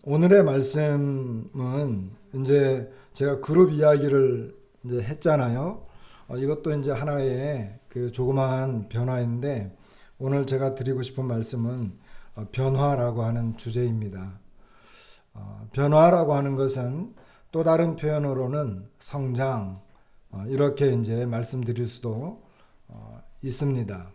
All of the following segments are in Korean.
오늘의 말씀은 이제 제가 그룹 이야기를 이제 했잖아요. 이것도 이제 하나의 그 조그마한 변화인데 오늘 제가 드리고 싶은 말씀은 변화라고 하는 주제입니다. 변화라고 하는 것은 또 다른 표현으로는 성장, 이렇게 이제 말씀드릴 수도 있습니다.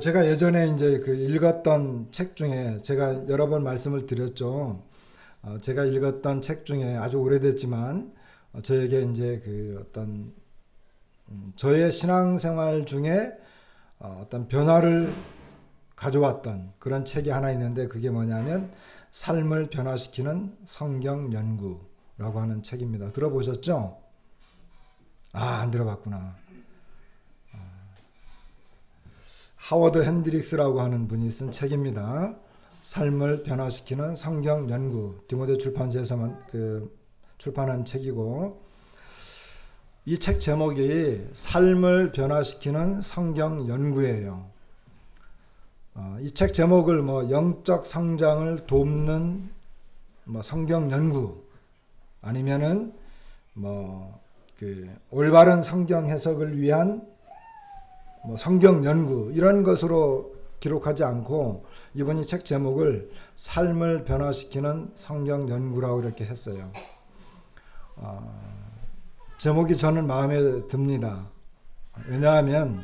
제가 예전에 이제 그 읽었던 책 중에 제가 여러 번 말씀을 드렸죠. 제가 읽었던 책 중에 아주 오래됐지만 저에게 이제 그 어떤 저의 신앙생활 중에 어떤 변화를 가져왔던 그런 책이 하나 있는데 그게 뭐냐면 삶을 변화시키는 성경 연구라고 하는 책입니다. 들어보셨죠? 안 들어봤구나. 하워드 핸드릭스라고 하는 분이 쓴 책입니다. 삶을 변화시키는 성경 연구. 디모데 출판사에서만 출판한 책이고 이 책 제목이 삶을 변화시키는 성경 연구예요. 이 책 제목을 영적 성장을 돕는 성경 연구 아니면은 올바른 성경 해석을 위한 성경 연구 이런 것으로 기록하지 않고 이번이 책 제목을 삶을 변화시키는 성경 연구라고 이렇게 했어요. 제목이 저는 마음에 듭니다. 왜냐하면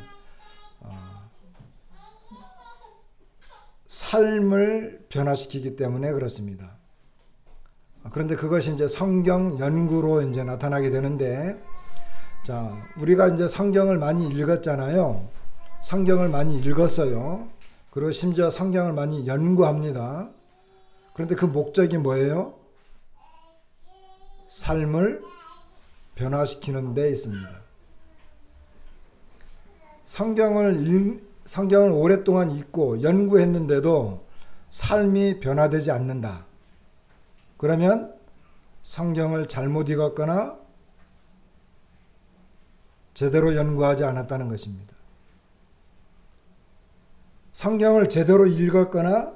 삶을 변화시키기 때문에 그렇습니다. 그런데 그것이 이제 성경 연구로 이제 나타나게 되는데, 자, 우리가 이제 성경을 많이 읽었잖아요. 성경을 많이 읽었어요. 그리고 심지어 성경을 많이 연구합니다. 그런데 그 목적이 뭐예요? 삶을 변화시키는 데 있습니다. 성경을 오랫동안 읽고 연구했는데도 삶이 변화되지 않는다. 그러면 성경을 잘못 읽었거나 제대로 연구하지 않았다는 것입니다. 성경을 제대로 읽었거나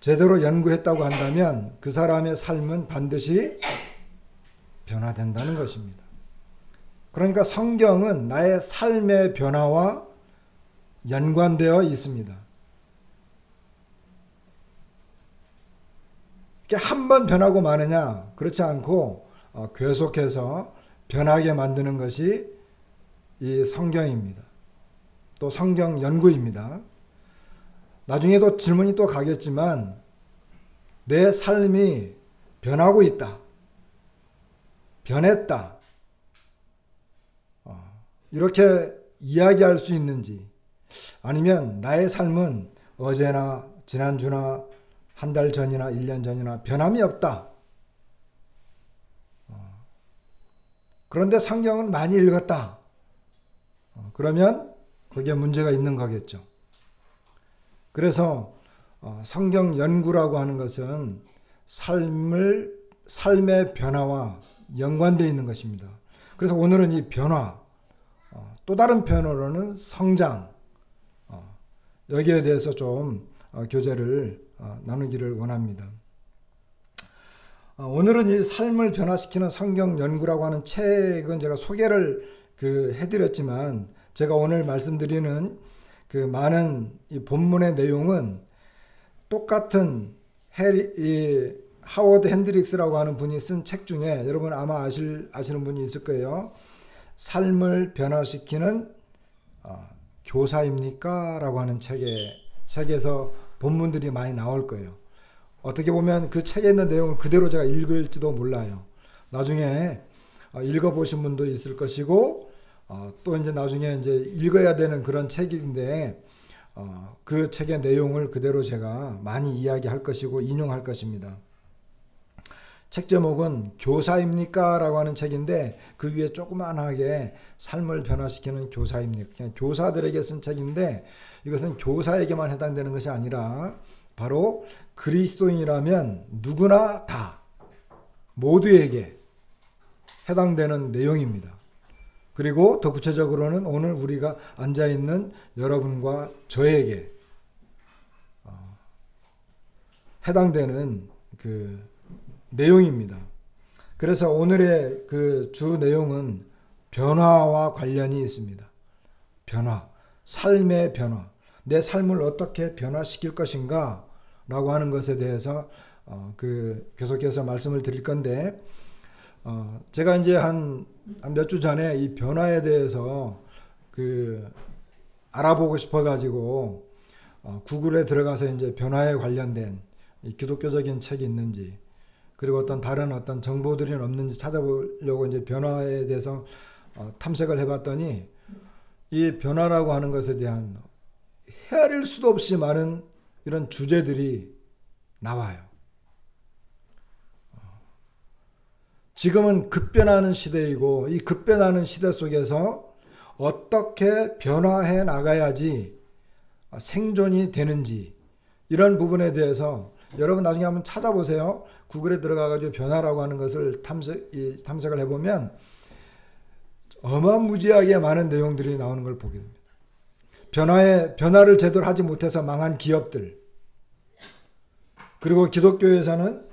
제대로 연구했다고 한다면 그 사람의 삶은 반드시 변화된다는 것입니다. 그러니까 성경은 나의 삶의 변화와 연관되어 있습니다. 한 번 변하고 마느냐? 그렇지 않고 계속해서 변하게 만드는 것이 이 성경입니다. 또 성경 연구입니다. 나중에도 질문이 또 가겠지만 내 삶이 변하고 있다. 변했다. 이렇게 이야기할 수 있는지 아니면 나의 삶은 어제나 지난주나 한 달 전이나 1년 전이나 변함이 없다. 그런데 성경은 많이 읽었다. 그러면 거기에 문제가 있는 거겠죠. 그래서 성경 연구라고 하는 것은 삶의 변화와 연관되어 있는 것입니다. 그래서 오늘은 이 변화, 또 다른 표현으로는 성장, 여기에 대해서 좀 교제를 나누기를 원합니다. 오늘은 이 삶을 변화시키는 성경 연구라고 하는 책은 제가 소개를 해드렸지만 제가 오늘 말씀드리는 그 많은 이 본문의 내용은 똑같은 하워드 핸드릭스라고 하는 분이 쓴 책 중에 여러분 아마 아시는 분이 있을 거예요. 삶을 변화시키는 교사입니까? 라고 하는 책에서 본문들이 많이 나올 거예요. 어떻게 보면 그 책에 있는 내용을 그대로 제가 읽을지도 몰라요. 나중에 읽어보신 분도 있을 것이고 또 이제 나중에 이제 읽어야 되는 그런 책인데 그 책의 내용을 그대로 제가 많이 이야기할 것이고 인용할 것입니다. 책 제목은 교사입니까? 라고 하는 책인데 그 위에 조그만하게 삶을 변화시키는 교사입니까? 그냥 교사들에게 쓴 책인데 이것은 교사에게만 해당되는 것이 아니라 바로 그리스도인이라면 누구나 다 모두에게 해당되는 내용입니다. 그리고 더 구체적으로는 오늘 우리가 앉아있는 여러분과 저에게 해당되는 그 내용입니다. 그래서 오늘의 그 주 내용은 변화와 관련이 있습니다. 변화, 삶의 변화, 내 삶을 어떻게 변화시킬 것인가 라고 하는 것에 대해서 계속해서 말씀을 드릴 건데, 제가 이제 한 몇 주 전에 이 변화에 대해서 알아보고 싶어 가지고 구글에 들어가서 이제 변화에 관련된 이 기독교적인 책이 있는지, 그리고 다른 정보들이 없는지 찾아보려고 이제 변화에 대해서 탐색을 해봤더니, 이 변화라고 하는 것에 대한 헤아릴 수도 없이 많은 이런 주제들이 나와요. 지금은 급변하는 시대이고, 이 급변하는 시대 속에서 어떻게 변화해 나가야지 생존이 되는지, 이런 부분에 대해서 여러분 나중에 한번 찾아보세요. 구글에 들어가가지고 변화라고 하는 것을 탐색을 해보면 어마무지하게 많은 내용들이 나오는 걸 보게 됩니다. 변화를 제대로 하지 못해서 망한 기업들, 그리고 기독교에서는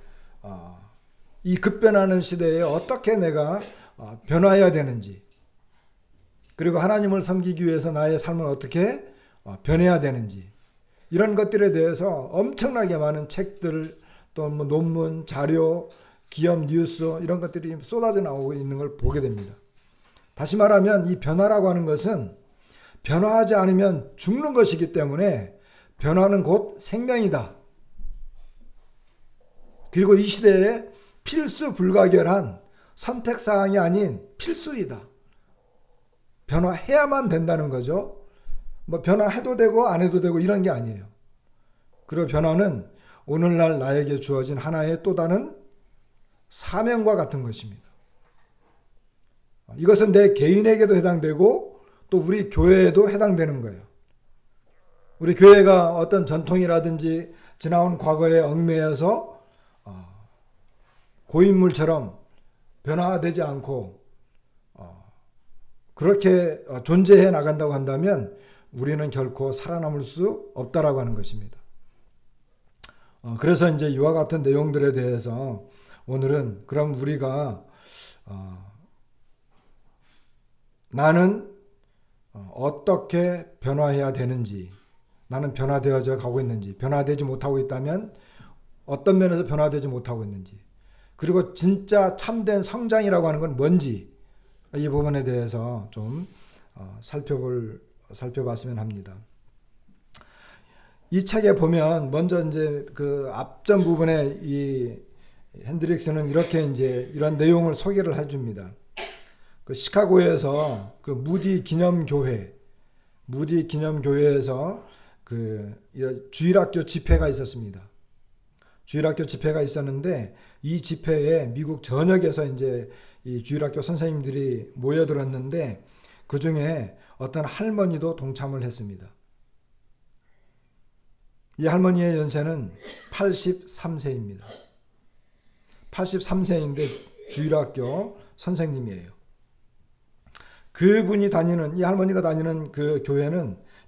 이 급변하는 시대에 어떻게 내가 변화해야 되는지, 그리고 하나님을 섬기기 위해서 나의 삶을 어떻게 변해야 되는지, 이런 것들에 대해서 엄청나게 많은 책들, 또 뭐 논문, 자료, 기업 뉴스, 이런 것들이 쏟아져 나오고 있는 걸 보게 됩니다. 다시 말하면 이 변화라고 하는 것은 변화하지 않으면 죽는 것이기 때문에 변화는 곧 생명이다. 그리고 이 시대에 필수 불가결한 선택사항이 아닌 필수이다. 변화해야만 된다는 거죠. 뭐 변화해도 되고 안 해도 되고 이런 게 아니에요. 그리고 변화는 오늘날 나에게 주어진 하나의 또 다른 사명과 같은 것입니다. 이것은 내 개인에게도 해당되고 또 우리 교회에도 해당되는 거예요. 우리 교회가 어떤 전통이라든지 지나온 과거에 얽매여서 고인물처럼 변화되지 않고 그렇게 존재해 나간다고 한다면 우리는 결코 살아남을 수 없다라고 하는 것입니다. 그래서 이제 이와 같은 내용들에 대해서 오늘은, 그럼 우리가 나는 어떻게 변화해야 되는지, 나는 변화되어져 가고 있는지, 변화되지 못하고 있다면 어떤 면에서 변화되지 못하고 있는지, 그리고 진짜 참된 성장이라고 하는 건 뭔지, 이 부분에 대해서 좀 살펴봤으면 합니다. 이 책에 보면 먼저 이제 그 앞전 부분에 이 핸드릭스는 이렇게 이제 이런 내용을 소개를 해줍니다. 그 시카고에서 그 무디 기념교회에서 그 주일학교 집회가 있었습니다. 주일학교 집회가 있었는데 이 집회에 미국 전역에서 이제 이 주일학교 선생님들이 모여들었는데 그 중에 어떤 할머니도 동참을 했습니다. 이 할머니의 연세는 83세입니다. 83세인데 주일학교 선생님이에요. 이 할머니가 다니는 그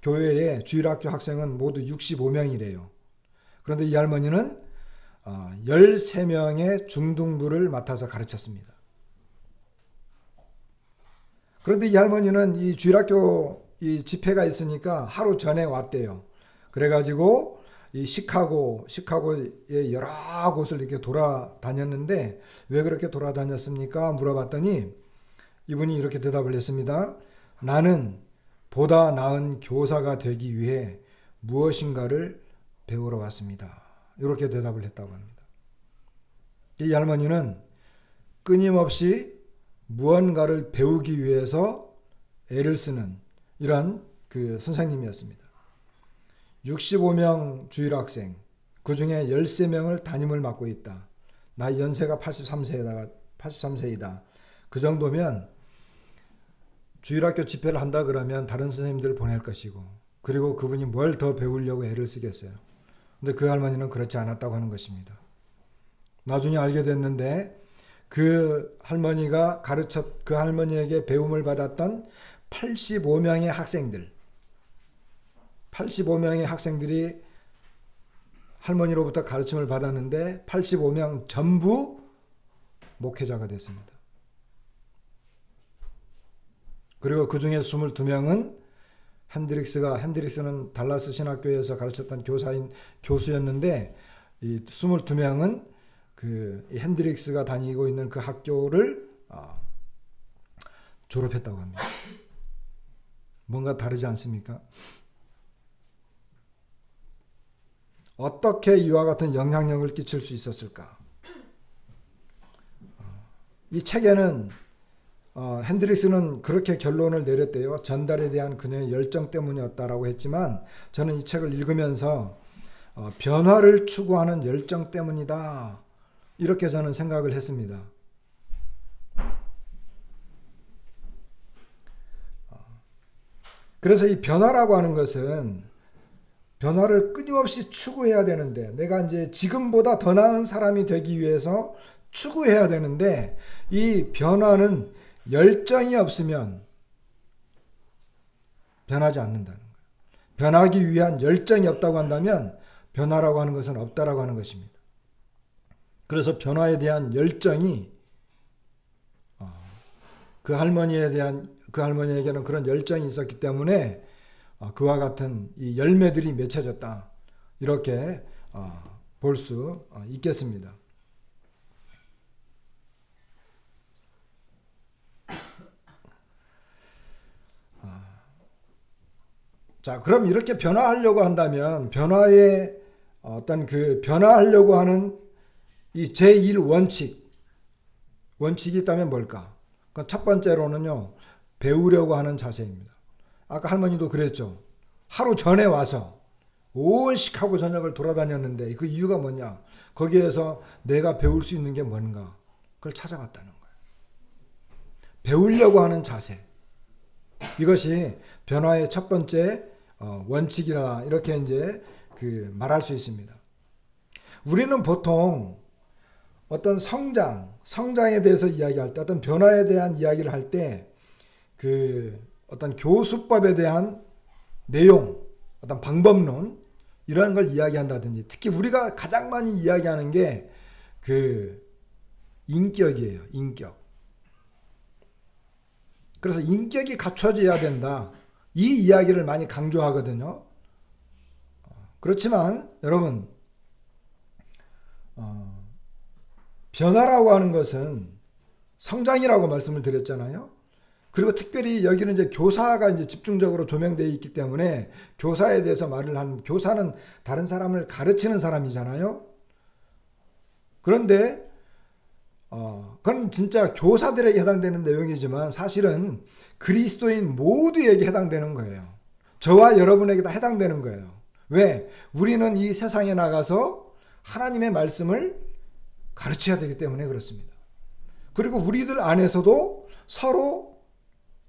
교회의 주일학교 학생은 모두 65명이래요. 그런데 이 할머니는 13명의 중등부를 맡아서 가르쳤습니다. 그런데 이 할머니는 이 주일학교 이 집회가 있으니까 하루 전에 왔대요. 그래가지고 이 시카고의 여러 곳을 이렇게 돌아다녔는데 왜 그렇게 돌아다녔습니까? 물어봤더니 이분이 이렇게 대답을 했습니다. 나는 보다 나은 교사가 되기 위해 무엇인가를 배우러 왔습니다. 이렇게 대답을 했다고 합니다. 이 할머니는 끊임없이 무언가를 배우기 위해서 애를 쓰는 이런 그 선생님이었습니다. 65명 주일학생, 그 중에 13명을 담임을 맡고 있다. 나이 연세가 83세이다. 그 정도면 주일학교 집회를 한다 그러면 다른 선생님들을 보낼 것이고, 그리고 그분이 뭘 더 배우려고 애를 쓰겠어요. 근데 그 할머니는 그렇지 않았다고 하는 것입니다. 나중에 알게 됐는데 그 할머니에게 배움을 받았던 85명의 학생들이 할머니로부터 가르침을 받았는데 85명 전부 목회자가 됐습니다. 그리고 그 중에 22명은 핸드릭스는 달라스 신학교에서 가르쳤던 교수였는데 이 22명은 그 핸드릭스가 다니고 있는 그 학교를 졸업했다고 합니다. 뭔가 다르지 않습니까? 어떻게 이와 같은 영향력을 끼칠 수 있었을까? 이 책에는 핸드릭스는 그렇게 결론을 내렸대요. 전달에 대한 그녀의 열정 때문이었다라고 했지만 저는 이 책을 읽으면서 변화를 추구하는 열정 때문이다. 이렇게 저는 생각을 했습니다. 그래서 이 변화라고 하는 것은 변화를 끊임없이 추구해야 되는데 내가 이제 지금보다 더 나은 사람이 되기 위해서 추구해야 되는데 이 변화는 열정이 없으면 변하지 않는다는 거예요. 변하기 위한 열정이 없다고 한다면 변화라고 하는 것은 없다라고 하는 것입니다. 그래서 변화에 대한 열정이 그 할머니에게는 그런 열정이 있었기 때문에 그와 같은 이 열매들이 맺혀졌다. 이렇게 볼 수 있겠습니다. 자, 그럼 이렇게 변화하려고 한다면 변화의 어떤 그 변화하려고 하는 이 제1원칙이 있다면 뭘까? 그러니까 첫 번째로는요, 배우려고 하는 자세입니다. 아까 할머니도 그랬죠. 하루 전에 와서 온 시카고 전역을 돌아다녔는데 그 이유가 뭐냐? 거기에서 내가 배울 수 있는 게 뭔가? 그걸 찾아갔다는 거예요. 배우려고 하는 자세. 이것이 변화의 첫 번째 원칙이라 이렇게 이제 말할 수 있습니다. 우리는 보통 어떤 성장에 대해서 이야기할 때, 어떤 변화에 대한 이야기를 할 때, 어떤 교수법에 대한 내용, 어떤 방법론, 이런 걸 이야기한다든지, 특히 우리가 가장 많이 이야기하는 게 인격이에요, 인격. 그래서 인격이 갖춰져야 된다. 이 이야기를 많이 강조하거든요. 그렇지만, 여러분, 변화라고 하는 것은 성장이라고 말씀을 드렸잖아요. 그리고 특별히 여기는 이제 교사가 이제 집중적으로 조명되어 있기 때문에 교사에 대해서 말을 하는, 교사는 다른 사람을 가르치는 사람이잖아요. 그런데 그건 진짜 교사들에게 해당되는 내용이지만 사실은 그리스도인 모두에게 해당되는 거예요. 저와 여러분에게 다 해당되는 거예요. 왜? 우리는 이 세상에 나가서 하나님의 말씀을 가르쳐야 되기 때문에 그렇습니다. 그리고 우리들 안에서도 서로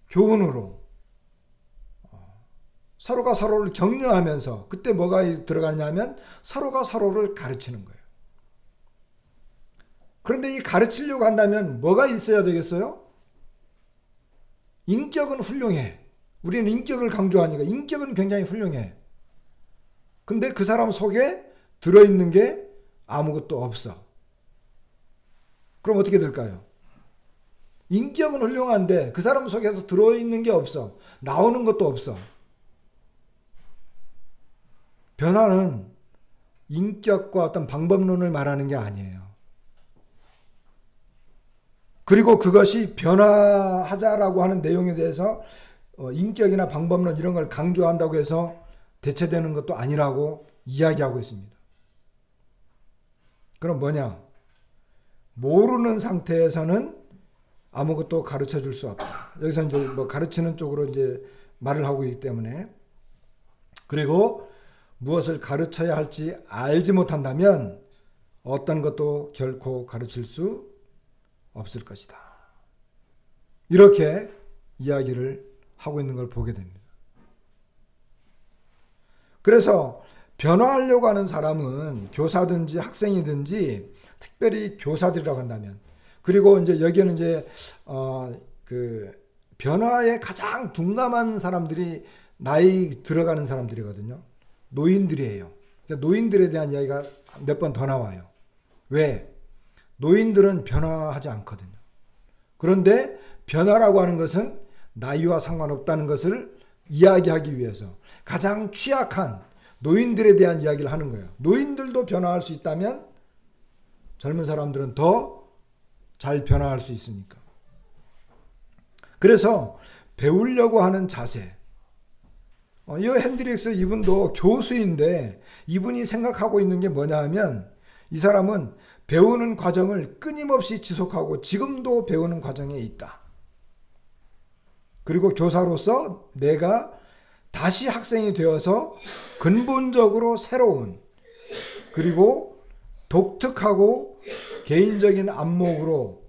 교훈으로 서로가 서로를 격려하면서 그때 뭐가 들어가냐면 서로가 서로를 가르치는 거예요. 그런데 이 가르치려고 한다면 뭐가 있어야 되겠어요? 인격은 훌륭해. 우리는 인격을 강조하니까 인격은 굉장히 훌륭해. 근데 그 사람 속에 들어있는 게 아무것도 없어. 그럼 어떻게 될까요? 인격은 훌륭한데 그 사람 속에서 들어있는 게 없어. 나오는 것도 없어. 변화는 인격과 어떤 방법론을 말하는 게 아니에요. 그리고 그것이 변화하자라고 하는 내용에 대해서 인격이나 방법론 이런 걸 강조한다고 해서 대체되는 것도 아니라고 이야기하고 있습니다. 그럼 뭐냐? 모르는 상태에서는 아무것도 가르쳐 줄 수 없다. 여기서 이제 뭐 가르치는 쪽으로 이제 말을 하고 있기 때문에. 그리고 무엇을 가르쳐야 할지 알지 못한다면 어떤 것도 결코 가르칠 수 없을 것이다. 이렇게 이야기를 하고 있는 걸 보게 됩니다. 그래서 변화하려고 하는 사람은 교사든지 학생이든지 특별히 교사들이라고 한다면, 그리고 이제 여기에는 이제 변화에 가장 둔감한 사람들이 나이 들어가는 사람들이거든요. 노인들이에요. 노인들에 대한 이야기가 몇 번 더 나와요. 왜? 노인들은 변화하지 않거든요. 그런데 변화라고 하는 것은 나이와 상관없다는 것을 이야기하기 위해서 가장 취약한 노인들에 대한 이야기를 하는 거예요. 노인들도 변화할 수 있다면 젊은 사람들은 더 잘 변화할 수 있으니까. 그래서 배우려고 하는 자세. 이 핸드릭스 이분도 교수인데 이분이 생각하고 있는 게 뭐냐 하면 이 사람은 배우는 과정을 끊임없이 지속하고 지금도 배우는 과정에 있다. 그리고 교사로서 내가 다시 학생이 되어서 근본적으로 새로운 그리고 독특하고 개인적인 안목으로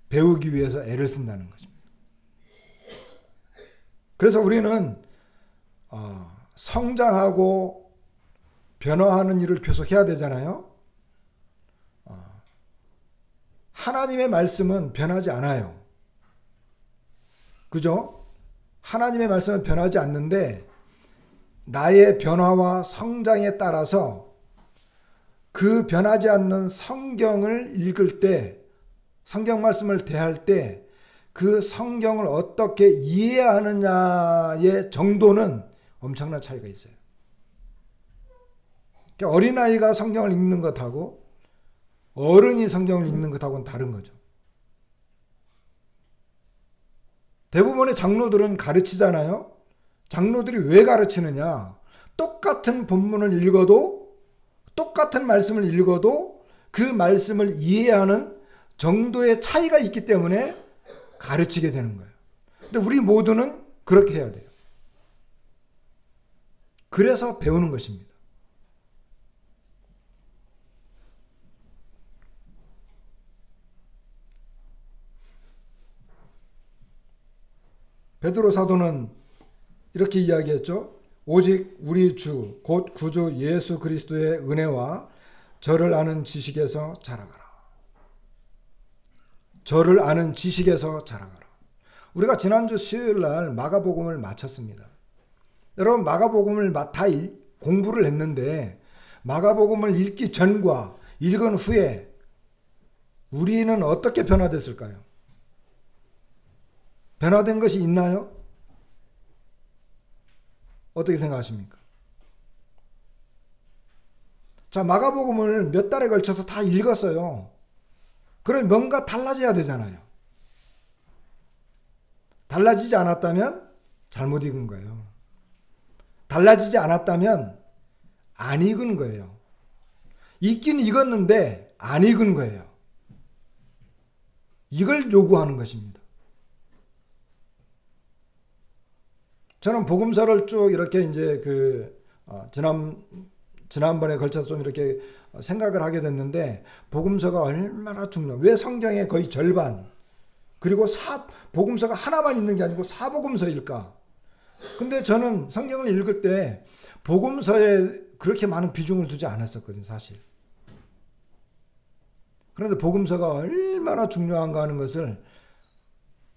배우기 위해서 애를 쓴다는 것입니다. 그래서 우리는 성장하고 변화하는 일을 계속해야 되잖아요. 하나님의 말씀은 변하지 않아요. 그죠? 하나님의 말씀은 변하지 않는데 나의 변화와 성장에 따라서 그 변하지 않는 성경을 읽을 때, 성경 말씀을 대할 때 그 성경을 어떻게 이해하느냐의 정도는 엄청난 차이가 있어요. 그러니까 어린아이가 성경을 읽는 것하고 어른이 성경을 읽는 것하고는 다른 거죠. 대부분의 장로들은 가르치잖아요. 장로들이 왜 가르치느냐? 똑같은 본문을 읽어도 똑같은 말씀을 읽어도 그 말씀을 이해하는 정도의 차이가 있기 때문에 가르치게 되는 거예요. 근데 우리 모두는 그렇게 해야 돼요. 그래서 배우는 것입니다. 베드로 사도는 이렇게 이야기했죠. 오직 우리 주 곧 구주 예수 그리스도의 은혜와 저를 아는 지식에서 자라가라. 저를 아는 지식에서 자라가라. 우리가 지난주 수요일 날 마가복음을 마쳤습니다. 여러분 마가복음을 다 공부를 했는데 마가복음을 읽기 전과 읽은 후에 우리는 어떻게 변화됐을까요? 변화된 것이 있나요? 어떻게 생각하십니까? 자, 마가복음을 몇 달에 걸쳐서 다 읽었어요. 그럼 뭔가 달라져야 되잖아요. 달라지지 않았다면 잘못 읽은 거예요. 달라지지 않았다면 안 읽은 거예요. 읽긴 읽었는데 안 읽은 거예요. 이걸 요구하는 것입니다. 저는 복음서를 쭉 이렇게 이제 지난번에 걸쳐서 좀 이렇게 생각을 하게 됐는데 복음서가 얼마나 왜 성경의 거의 절반 그리고 복음서가 하나만 있는 게 아니고 사복음서일까? 근데 저는 성경을 읽을 때 복음서에 그렇게 많은 비중을 두지 않았었거든요, 사실. 그런데 복음서가 얼마나 중요한가 하는 것을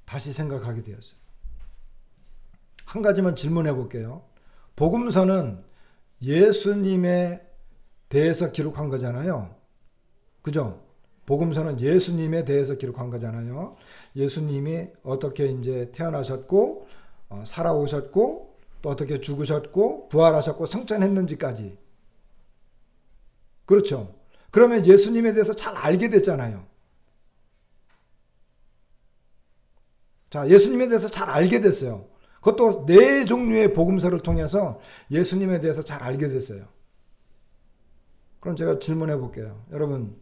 다시 생각하게 되었어요. 한 가지만 질문해 볼게요. 복음서는 예수님에 대해서 기록한 거잖아요. 그죠? 복음서는 예수님에 대해서 기록한 거잖아요. 예수님이 어떻게 이제 태어나셨고, 살아오셨고, 또 어떻게 죽으셨고, 부활하셨고, 승천했는지까지. 그렇죠? 그러면 예수님에 대해서 잘 알게 됐잖아요. 자, 예수님에 대해서 잘 알게 됐어요. 그것도 네 종류의 복음서를 통해서 예수님에 대해서 잘 알게 됐어요. 그럼 제가 질문해 볼게요. 여러분,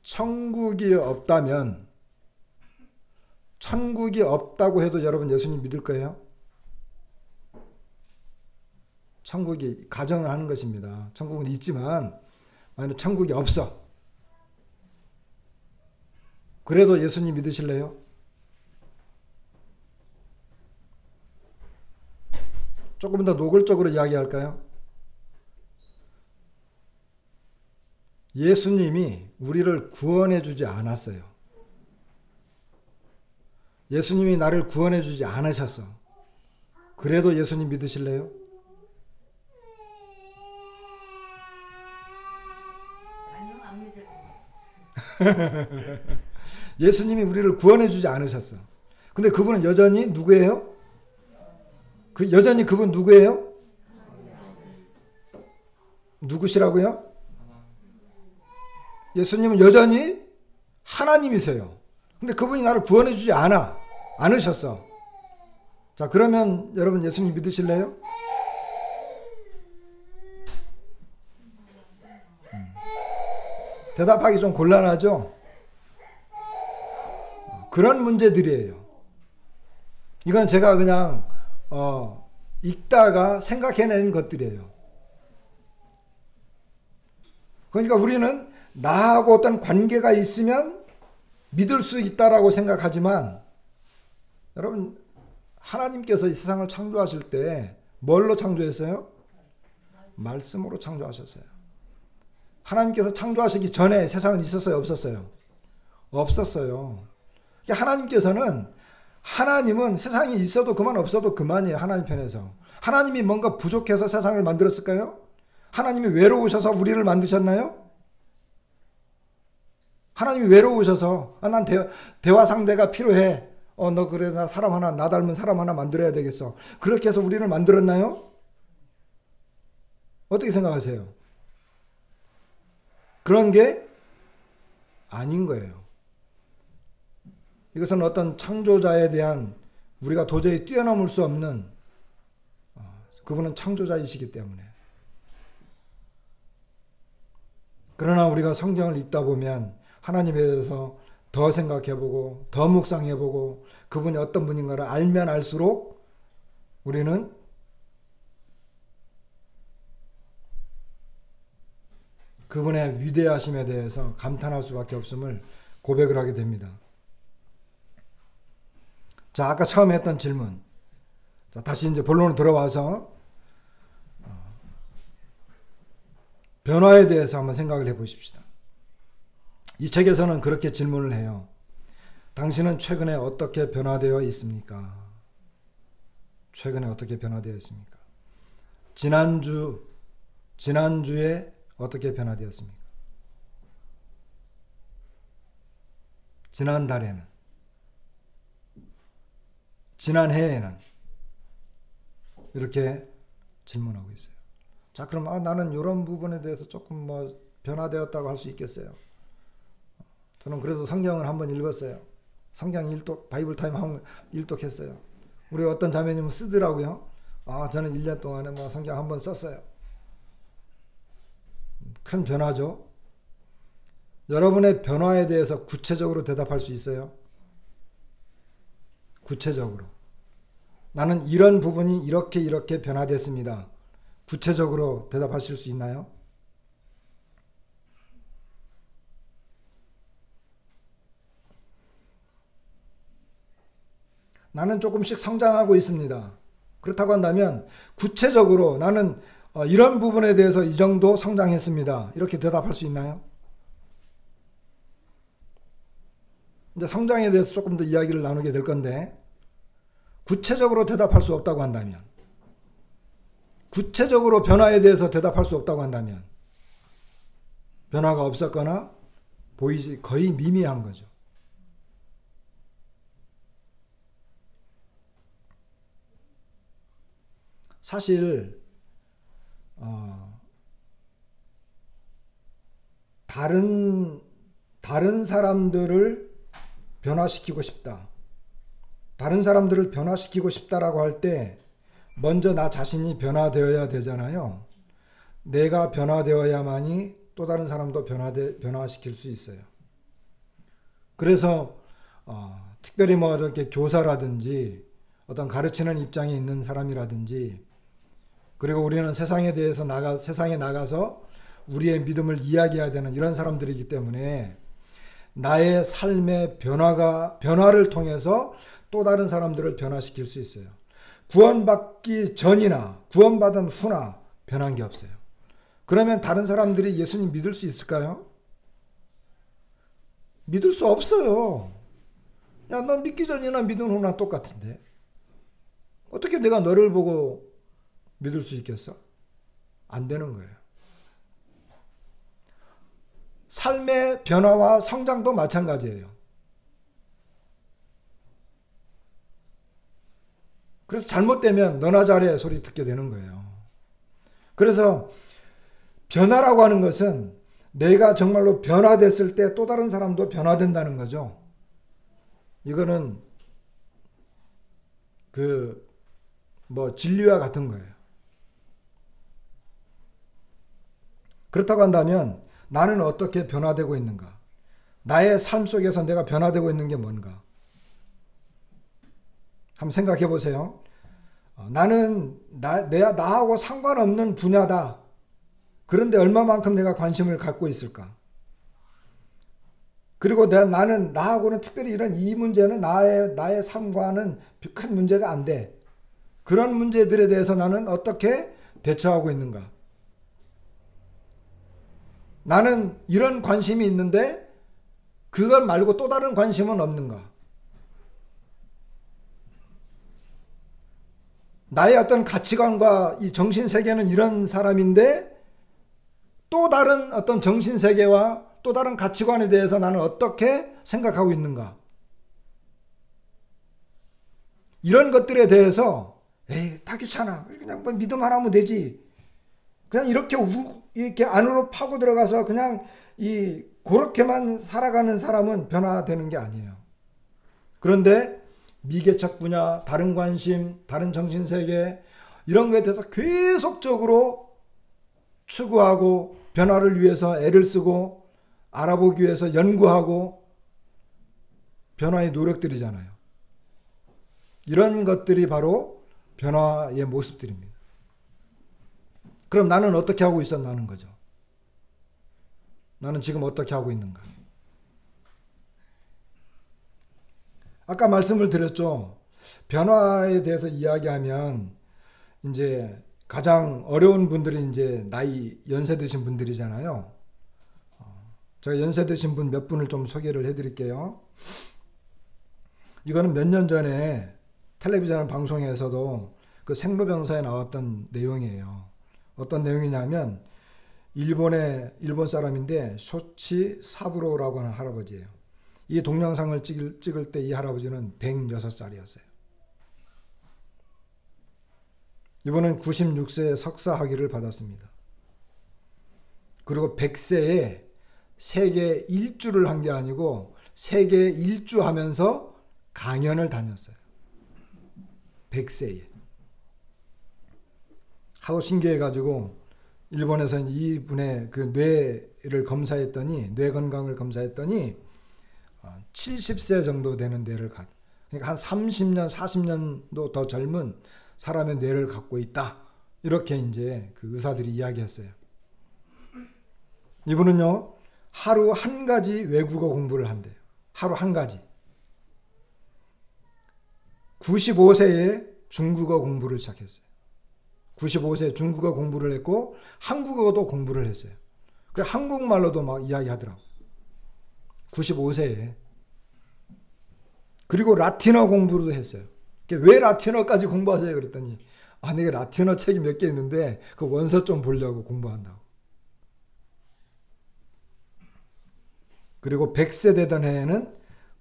천국이 없다고 해도 여러분 예수님 믿을 거예요? 천국이 가정을 하는 것입니다. 천국은 있지만 만약 천국이 없어. 그래도 예수님 믿으실래요? 조금 더 노골적으로 이야기할까요? 예수님이 우리를 구원해 주지 않았어요. 예수님이 나를 구원해 주지 않으셨어. 그래도 예수님 믿으실래요? 아니요, 안 믿을. 예수님이 우리를 구원해 주지 않으셨어. 근데 그분은 여전히 누구예요? 여전히 그분 누구예요? 누구시라고요? 예수님은 여전히 하나님이세요. 근데 그분이 나를 구원해 주지 않으셨어. 자, 그러면 여러분 예수님 믿으실래요? 대답하기 좀 곤란하죠? 그런 문제들이에요. 이건 제가 그냥 읽다가 생각해낸 것들이에요. 그러니까 우리는 나하고 어떤 관계가 있으면 믿을 수 있다라고 생각하지만, 여러분 하나님께서 이 세상을 창조하실 때 뭘로 창조했어요? 말씀으로 창조하셨어요. 하나님께서 창조하시기 전에 세상은 있었어요? 없었어요? 없었어요. 하나님은 세상이 있어도 그만 없어도 그만이에요. 하나님 편에서. 하나님이 뭔가 부족해서 세상을 만들었을까요? 하나님이 외로우셔서 우리를 만드셨나요? 하나님이 외로우셔서 난 대화 상대가 필요해. 너 그래 나 닮은 사람 하나 만들어야 되겠어. 그렇게 해서 우리를 만들었나요? 어떻게 생각하세요? 그런 게 아닌 거예요. 이것은 어떤 창조자에 대한 우리가 도저히 뛰어넘을 수 없는, 그분은 창조자이시기 때문에. 그러나 우리가 성경을 읽다 보면 하나님에 대해서 더 생각해보고 더 묵상해보고 그분이 어떤 분인가를 알면 알수록 우리는 그분의 위대하심에 대해서 감탄할 수밖에 없음을 고백을 하게 됩니다. 자, 아까 처음에 했던 질문. 자, 다시 이제 본론으로 들어와서 변화에 대해서 한번 생각을 해보십시다. 이 책에서는 그렇게 질문을 해요. 당신은 최근에 어떻게 변화되어 있습니까? 최근에 어떻게 변화되어 있습니까? 지난주에 어떻게 변화되었습니까? 지난달에는? 지난해에는? 이렇게 질문하고 있어요. 자, 그럼 나는 이런 부분에 대해서 조금 변화되었다고 할 수 있겠어요. 저는 그래서 성경을 한번 읽었어요. 성경 일독, 바이블 타임 일독했어요. 우리 어떤 자매님은 쓰더라고요. 저는 1년 동안에 성경 한번 썼어요. 큰 변화죠. 여러분의 변화에 대해서 구체적으로 대답할 수 있어요? 구체적으로. 나는 이런 부분이 이렇게 변화됐습니다. 구체적으로 대답하실 수 있나요? 나는 조금씩 성장하고 있습니다. 그렇다고 한다면 구체적으로 나는 이런 부분에 대해서 이 정도 성장했습니다. 이렇게 대답할 수 있나요? 이제 성장에 대해서 조금 더 이야기를 나누게 될 건데, 구체적으로 대답할 수 없다고 한다면, 구체적으로 변화에 대해서 대답할 수 없다고 한다면 변화가 없었거나 보이지 거의 미미한 거죠. 사실 다른 사람들을 변화시키고 싶다. 다른 사람들을 변화시키고 싶다라고 할 때 먼저 나 자신이 변화되어야 되잖아요. 내가 변화되어야만이 또 다른 사람도 변화시킬 수 있어요. 그래서 특별히 이렇게 교사라든지 어떤 가르치는 입장에 있는 사람이라든지, 그리고 우리는 세상에 나가서 우리의 믿음을 이야기해야 되는 이런 사람들이기 때문에 나의 삶의 변화를 통해서 또 다른 사람들을 변화시킬 수 있어요. 구원받기 전이나 구원받은 후나 변한 게 없어요. 그러면 다른 사람들이 예수님 믿을 수 있을까요? 믿을 수 없어요. 야, 너 믿기 전이나 믿은 후나 똑같은데 어떻게 내가 너를 보고 믿을 수 있겠어? 안 되는 거예요. 삶의 변화와 성장도 마찬가지예요. 그래서 잘못되면 너나 잘해 소리 듣게 되는 거예요. 그래서 변화라고 하는 것은 내가 정말로 변화됐을 때 또 다른 사람도 변화된다는 거죠. 이거는 진리와 같은 거예요. 그렇다고 한다면 나는 어떻게 변화되고 있는가? 나의 삶 속에서 내가 변화되고 있는 게 뭔가? 한번 생각해 보세요. 나는 나하고 상관없는 분야다. 그런데 얼마만큼 내가 관심을 갖고 있을까? 그리고 나는 나하고는 특별히 이 문제는 나의 삶과는 큰 문제가 안 돼. 그런 문제들에 대해서 나는 어떻게 대처하고 있는가? 나는 이런 관심이 있는데 그것 말고 또 다른 관심은 없는가? 나의 어떤 가치관과 이 정신세계는 이런 사람인데 또 다른 어떤 정신세계와 또 다른 가치관에 대해서 나는 어떻게 생각하고 있는가? 이런 것들에 대해서 에이, 다 귀찮아. 그냥 뭐 믿음 하나면 되지. 그냥 이렇게 안으로 파고 들어가서 그냥 그렇게만 살아가는 사람은 변화되는 게 아니에요. 그런데 미개척 분야, 다른 관심, 다른 정신세계 이런 것에 대해서 계속적으로 추구하고 변화를 위해서 애를 쓰고 알아보기 위해서 연구하고 변화의 노력들이잖아요. 이런 것들이 바로 변화의 모습들입니다. 그럼 나는 어떻게 하고 있었나는 거죠. 나는 지금 어떻게 하고 있는가. 아까 말씀을 드렸죠. 변화에 대해서 이야기하면 이제 가장 어려운 분들이 이제 연세 드신 분들이잖아요. 제가 연세 드신 분 몇 분을 좀 소개를 해드릴게요. 이거는 몇 년 전에 텔레비전 방송에서도 그 생로병사에 나왔던 내용이에요. 어떤 내용이냐면 일본 사람인데 쇼치 사부로라고 하는 할아버지예요. 이 동영상을 찍을 때 이 할아버지는 106살이었어요. 이분은 96세에 석사 학위를 받았습니다. 그리고 100세에 세계 일주를 한 게 아니고 세계 일주하면서 강연을 다녔어요. 100세에. 하도 신기해가지고 일본에서 이분의 그 뇌를 검사했더니 뇌 건강을 검사했더니 70세 정도 되는 뇌를 그러니까 한 30년, 40년도 더 젊은 사람의 뇌를 갖고 있다. 이렇게 이제 그 의사들이 이야기했어요. 이분은요, 하루 한 가지 외국어 공부를 한대요. 하루 한 가지. 95세에 중국어 공부를 시작했어요. 95세에 중국어 공부를 했고 한국어도 공부를 했어요. 그 한국말로도 막 이야기하더라고. 95세에. 그리고 라틴어 공부도 했어요. 왜 라틴어까지 공부하세요? 그랬더니 내가 라틴어 책이 몇 개 있는데 그 원서 좀 보려고 공부한다고. 그리고 100세 되던 해에는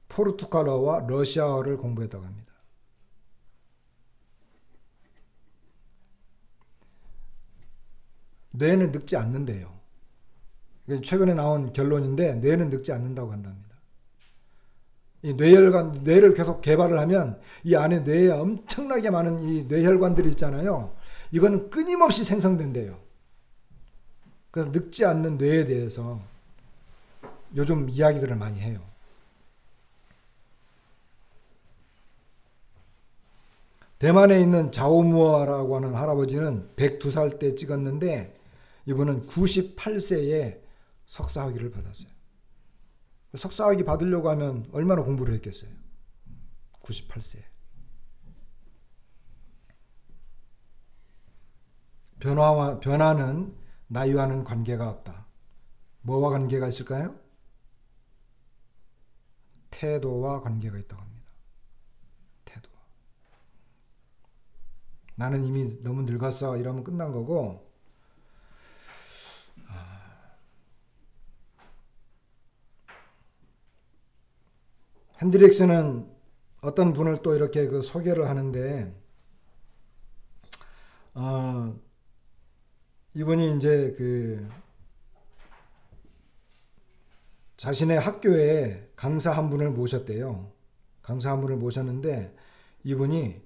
포르투갈어와 러시아어를 공부했다고 합니다. 뇌는 늙지 않는데요. 최근에 나온 결론인데 뇌는 늙지 않는다고 한답니다. 이 뇌를 계속 개발을 하면 이 안에 뇌에 엄청나게 많은 이 뇌혈관들이 있잖아요. 이거는 끊임없이 생성된대요. 그래서 늙지 않는 뇌에 대해서 요즘 이야기들을 많이 해요. 대만에 있는 자오무어라고 하는 할아버지는 102살 때 찍었는데 이분은 98세에 석사학위를 받았어요. 석사학위 받으려고 하면 얼마나 공부를 했겠어요? 98세. 변화는 나이와는 관계가 없다. 뭐와 관계가 있을까요? 태도와 관계가 있다고 합니다. 나는 이미 너무 늙었어 이러면 끝난 거고, 핸드릭스는 어떤 분을 또 이렇게 그 소개를 하는데, 이분이 이제 그 자신의 학교에 강사 한 분을 모셨대요. 강사 한 분을 모셨는데 이분이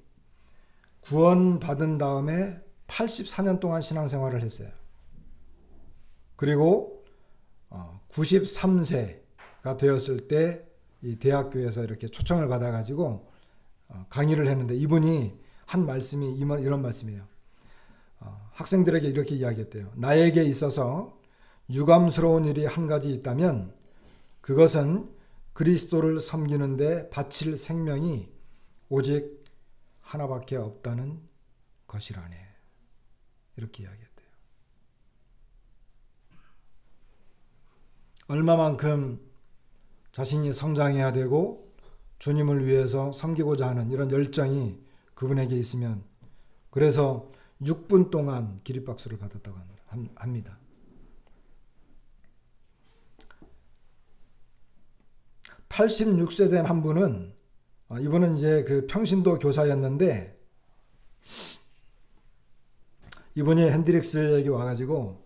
구원받은 다음에 84년 동안 신앙생활을 했어요. 그리고 93세가 되었을 때 이 대학교에서 이렇게 초청을 받아가지고 강의를 했는데, 이분이 한 말씀이 이런 말씀이에요. 학생들에게 이렇게 이야기했대요. 나에게 있어서 유감스러운 일이 한 가지 있다면 그것은 그리스도를 섬기는데 바칠 생명이 오직 하나밖에 없다는 것이라네. 이렇게 이야기했대요. 얼마만큼 자신이 성장해야 되고 주님을 위해서 섬기고자 하는 이런 열정이 그분에게 있으면, 그래서 6분 동안 기립박수를 받았다고 합니다. 86세 된 한 분은, 이분은 이제 그 평신도 교사였는데, 이분이 핸드릭스에게 와가지고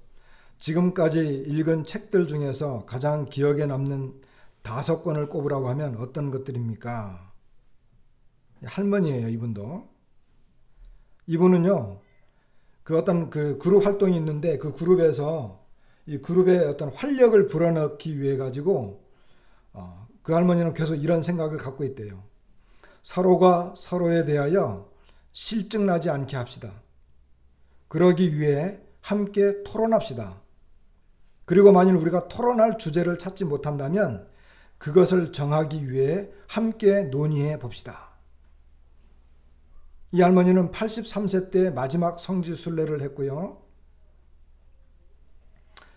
지금까지 읽은 책들 중에서 가장 기억에 남는 5권을 꼽으라고 하면 어떤 것들입니까? 할머니예요, 이분도. 이분은요, 그 어떤 그 그룹 활동이 있는데 그 그룹에서 이 그룹의 어떤 활력을 불어넣기 위해 가지고 그 할머니는 계속 이런 생각을 갖고 있대요. 서로가 서로에 대하여 실증나지 않게 합시다. 그러기 위해 함께 토론합시다. 그리고 만일 우리가 토론할 주제를 찾지 못한다면 그것을 정하기 위해 함께 논의해 봅시다. 이 할머니는 83세 때 마지막 성지순례를 했고요.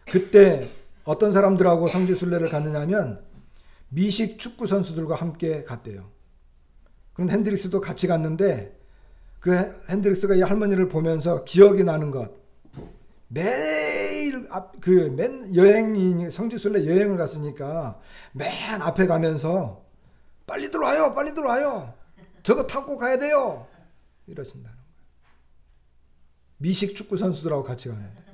그때 어떤 사람들하고 성지순례를 갔느냐 하면 미식 축구 선수들과 함께 갔대요. 그런데 핸드릭스도 같이 갔는데 그 핸드릭스가 이 할머니를 보면서 기억이 나는 것, 매일 성지순례 여행을 갔으니까 맨 앞에 가면서 빨리들 와요, 빨리들 와요, 저거 타고 가야 돼요, 이러신다는 거예요. 미식 축구 선수들하고 같이 가는데.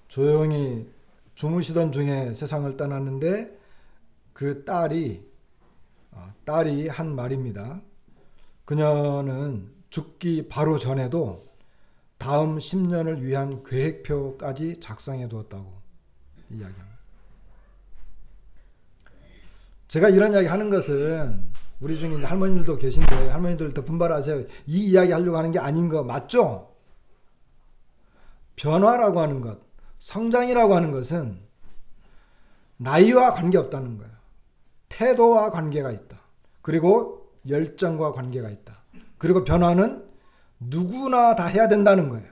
조용히 주무시던 중에 세상을 떠났는데 그 딸이 한 말입니다. 그녀는 죽기 바로 전에도 다음 10년을 위한 계획표까지 작성해 두었다고 이야기합니다. 제가 이런 이야기 하는 것은 우리 중에 이제 할머니들도 계신데 할머니들도 분발하세요. 이 이야기 하려고 하는 게 아닌 거 맞죠? 변화라고 하는 것, 성장이라고 하는 것은 나이와 관계없다는 거예요. 태도와 관계가 있다. 그리고 열정과 관계가 있다. 그리고 변화는 누구나 다 해야 된다는 거예요.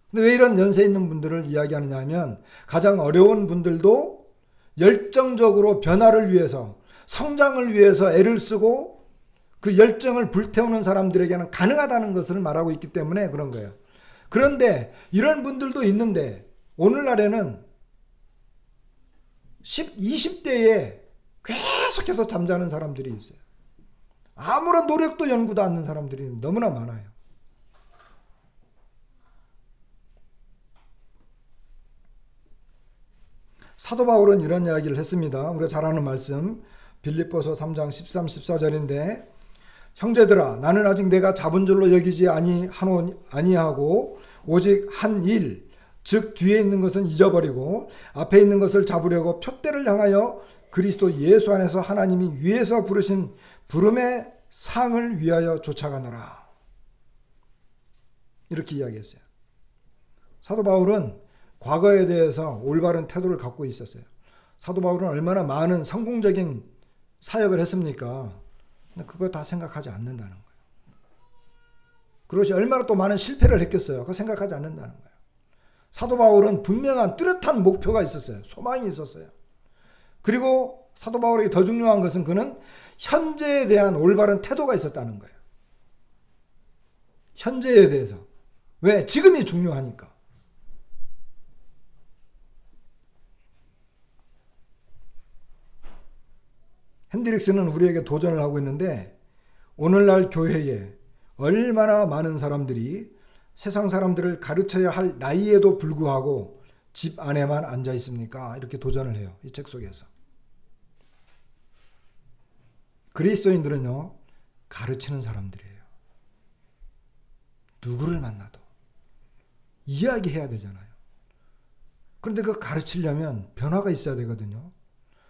근데 왜 이런 연세 있는 분들을 이야기하느냐 하면 가장 어려운 분들도 열정적으로 변화를 위해서, 성장을 위해서 애를 쓰고 그 열정을 불태우는 사람들에게는 가능하다는 것을 말하고 있기 때문에 그런 거예요. 그런데 이런 분들도 있는데 오늘날에는 20대에 계속해서 잠자는 사람들이 있어요. 아무런 노력도 연구도 않는 사람들이 너무나 많아요. 사도 바울은 이런 이야기를 했습니다. 우리가 잘 아는 말씀 빌립보서 3장 13, 14절인데 형제들아 나는 아직 내가 잡은 줄로 여기지 아니하고 오직 한 일, 즉 뒤에 있는 것은 잊어버리고 앞에 있는 것을 잡으려고 표대를 향하여 그리스도 예수 안에서 하나님이 위에서 부르신 부름의 상을 위하여 쫓아가노라. 이렇게 이야기했어요. 사도 바울은 과거에 대해서 올바른 태도를 갖고 있었어요. 사도 바울은 얼마나 많은 성공적인 사역을 했습니까? 근데 그거 다 생각하지 않는다는 거예요. 그것이 얼마나 또 많은 실패를 했겠어요. 그거 생각하지 않는다는 거예요. 사도 바울은 분명한 뚜렷한 목표가 있었어요. 소망이 있었어요. 그리고 사도 바울에게 더 중요한 것은 그는 현재에 대한 올바른 태도가 있었다는 거예요. 현재에 대해서. 왜? 지금이 중요하니까. 핸드릭스는 우리에게 도전을 하고 있는데 오늘날 교회에 얼마나 많은 사람들이 세상 사람들을 가르쳐야 할 나이에도 불구하고 집 안에만 앉아 있습니까? 이렇게 도전을 해요. 이 책 속에서. 그리스도인들은요, 가르치는 사람들이에요. 누구를 만나도 이야기해야 되잖아요. 그런데 그 가르치려면 변화가 있어야 되거든요.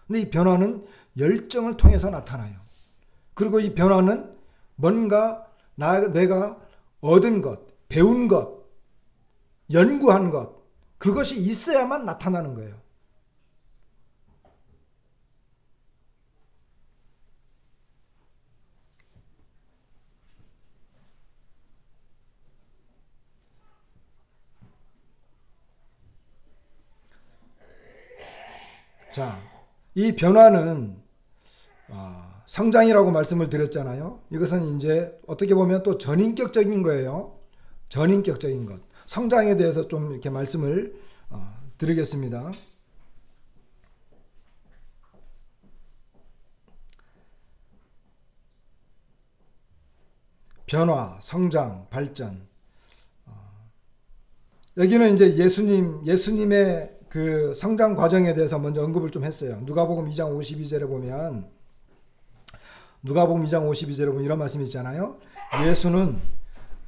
근데 이 변화는 열정을 통해서 나타나요. 그리고 이 변화는 뭔가 내가 얻은 것, 배운 것, 연구한 것, 그것이 있어야만 나타나는 거예요. 자, 이 변화는 성장이라고 말씀을 드렸잖아요. 이것은 이제 어떻게 보면 또 전인격적인 거예요. 전인격적인 것. 성장에 대해서 좀 이렇게 말씀을 드리겠습니다. 변화, 성장, 발전. 여기는 이제 예수님의 그 성장 과정에 대해서 먼저 언급을 좀 했어요. 누가복음 2장 52절에 보면 이런 말씀이 있잖아요. 예수는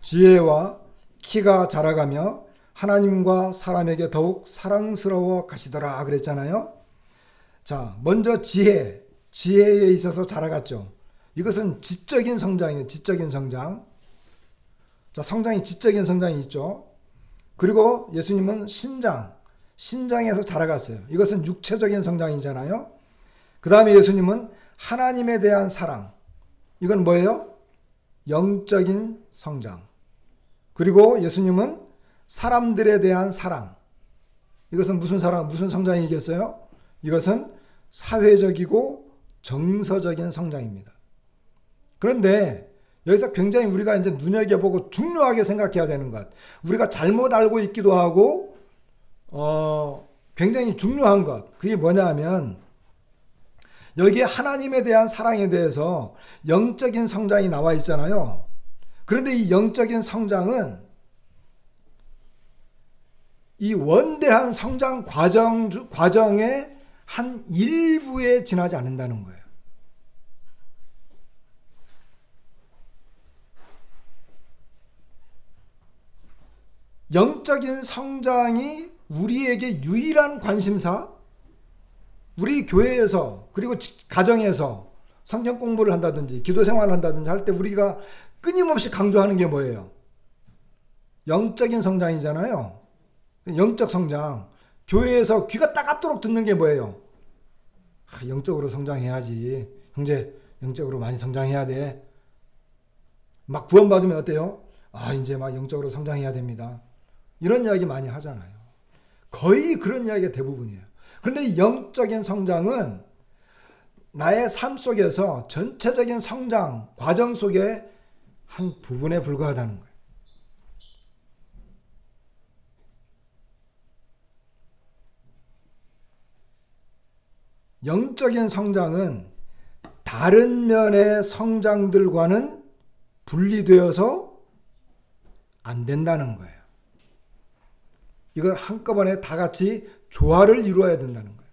지혜와 키가 자라가며 하나님과 사람에게 더욱 사랑스러워 가시더라 그랬잖아요. 자, 먼저 지혜에 있어서 자라갔죠. 이것은 지적인 성장이에요. 지적인 성장. 자, 성장이 지적인 성장이 있죠. 그리고 예수님은 신장에서 자라갔어요. 이것은 육체적인 성장이잖아요. 그 다음에 예수님은 하나님에 대한 사랑. 이건 뭐예요? 영적인 성장. 그리고 예수님은 사람들에 대한 사랑. 이것은 무슨 성장이겠어요? 이것은 사회적이고 정서적인 성장입니다. 그런데 여기서 굉장히 우리가 이제 눈여겨보고 중요하게 생각해야 되는 것. 우리가 잘못 알고 있기도 하고, 굉장히 중요한 것. 그게 뭐냐 하면, 여기에 하나님에 대한 사랑에 대해서 영적인 성장이 나와 있잖아요. 그런데 이 영적인 성장은 이 원대한 성장 과정의 한 일부에 지나지 않는다는 거예요. 영적인 성장이 우리에게 유일한 관심사, 우리 교회에서 그리고 가정에서 성경 공부를 한다든지 기도 생활을 한다든지 할 때 우리가 끊임없이 강조하는 게 뭐예요? 영적인 성장이잖아요. 영적 성장. 교회에서 귀가 따갑도록 듣는 게 뭐예요? 영적으로 성장해야지. 형제, 영적으로 많이 성장해야 돼. 막 구원받으면 어때요? 이제 막 영적으로 성장해야 됩니다. 이런 이야기 많이 하잖아요. 거의 그런 이야기가 대부분이에요. 그런데 이 영적인 성장은 나의 삶 속에서 전체적인 성장 과정 속에 한 부분에 불과하다는 거예요. 영적인 성장은 다른 면의 성장들과는 분리되어서 안 된다는 거예요. 이걸 한꺼번에 다 같이 조화를 이루어야 된다는 거예요.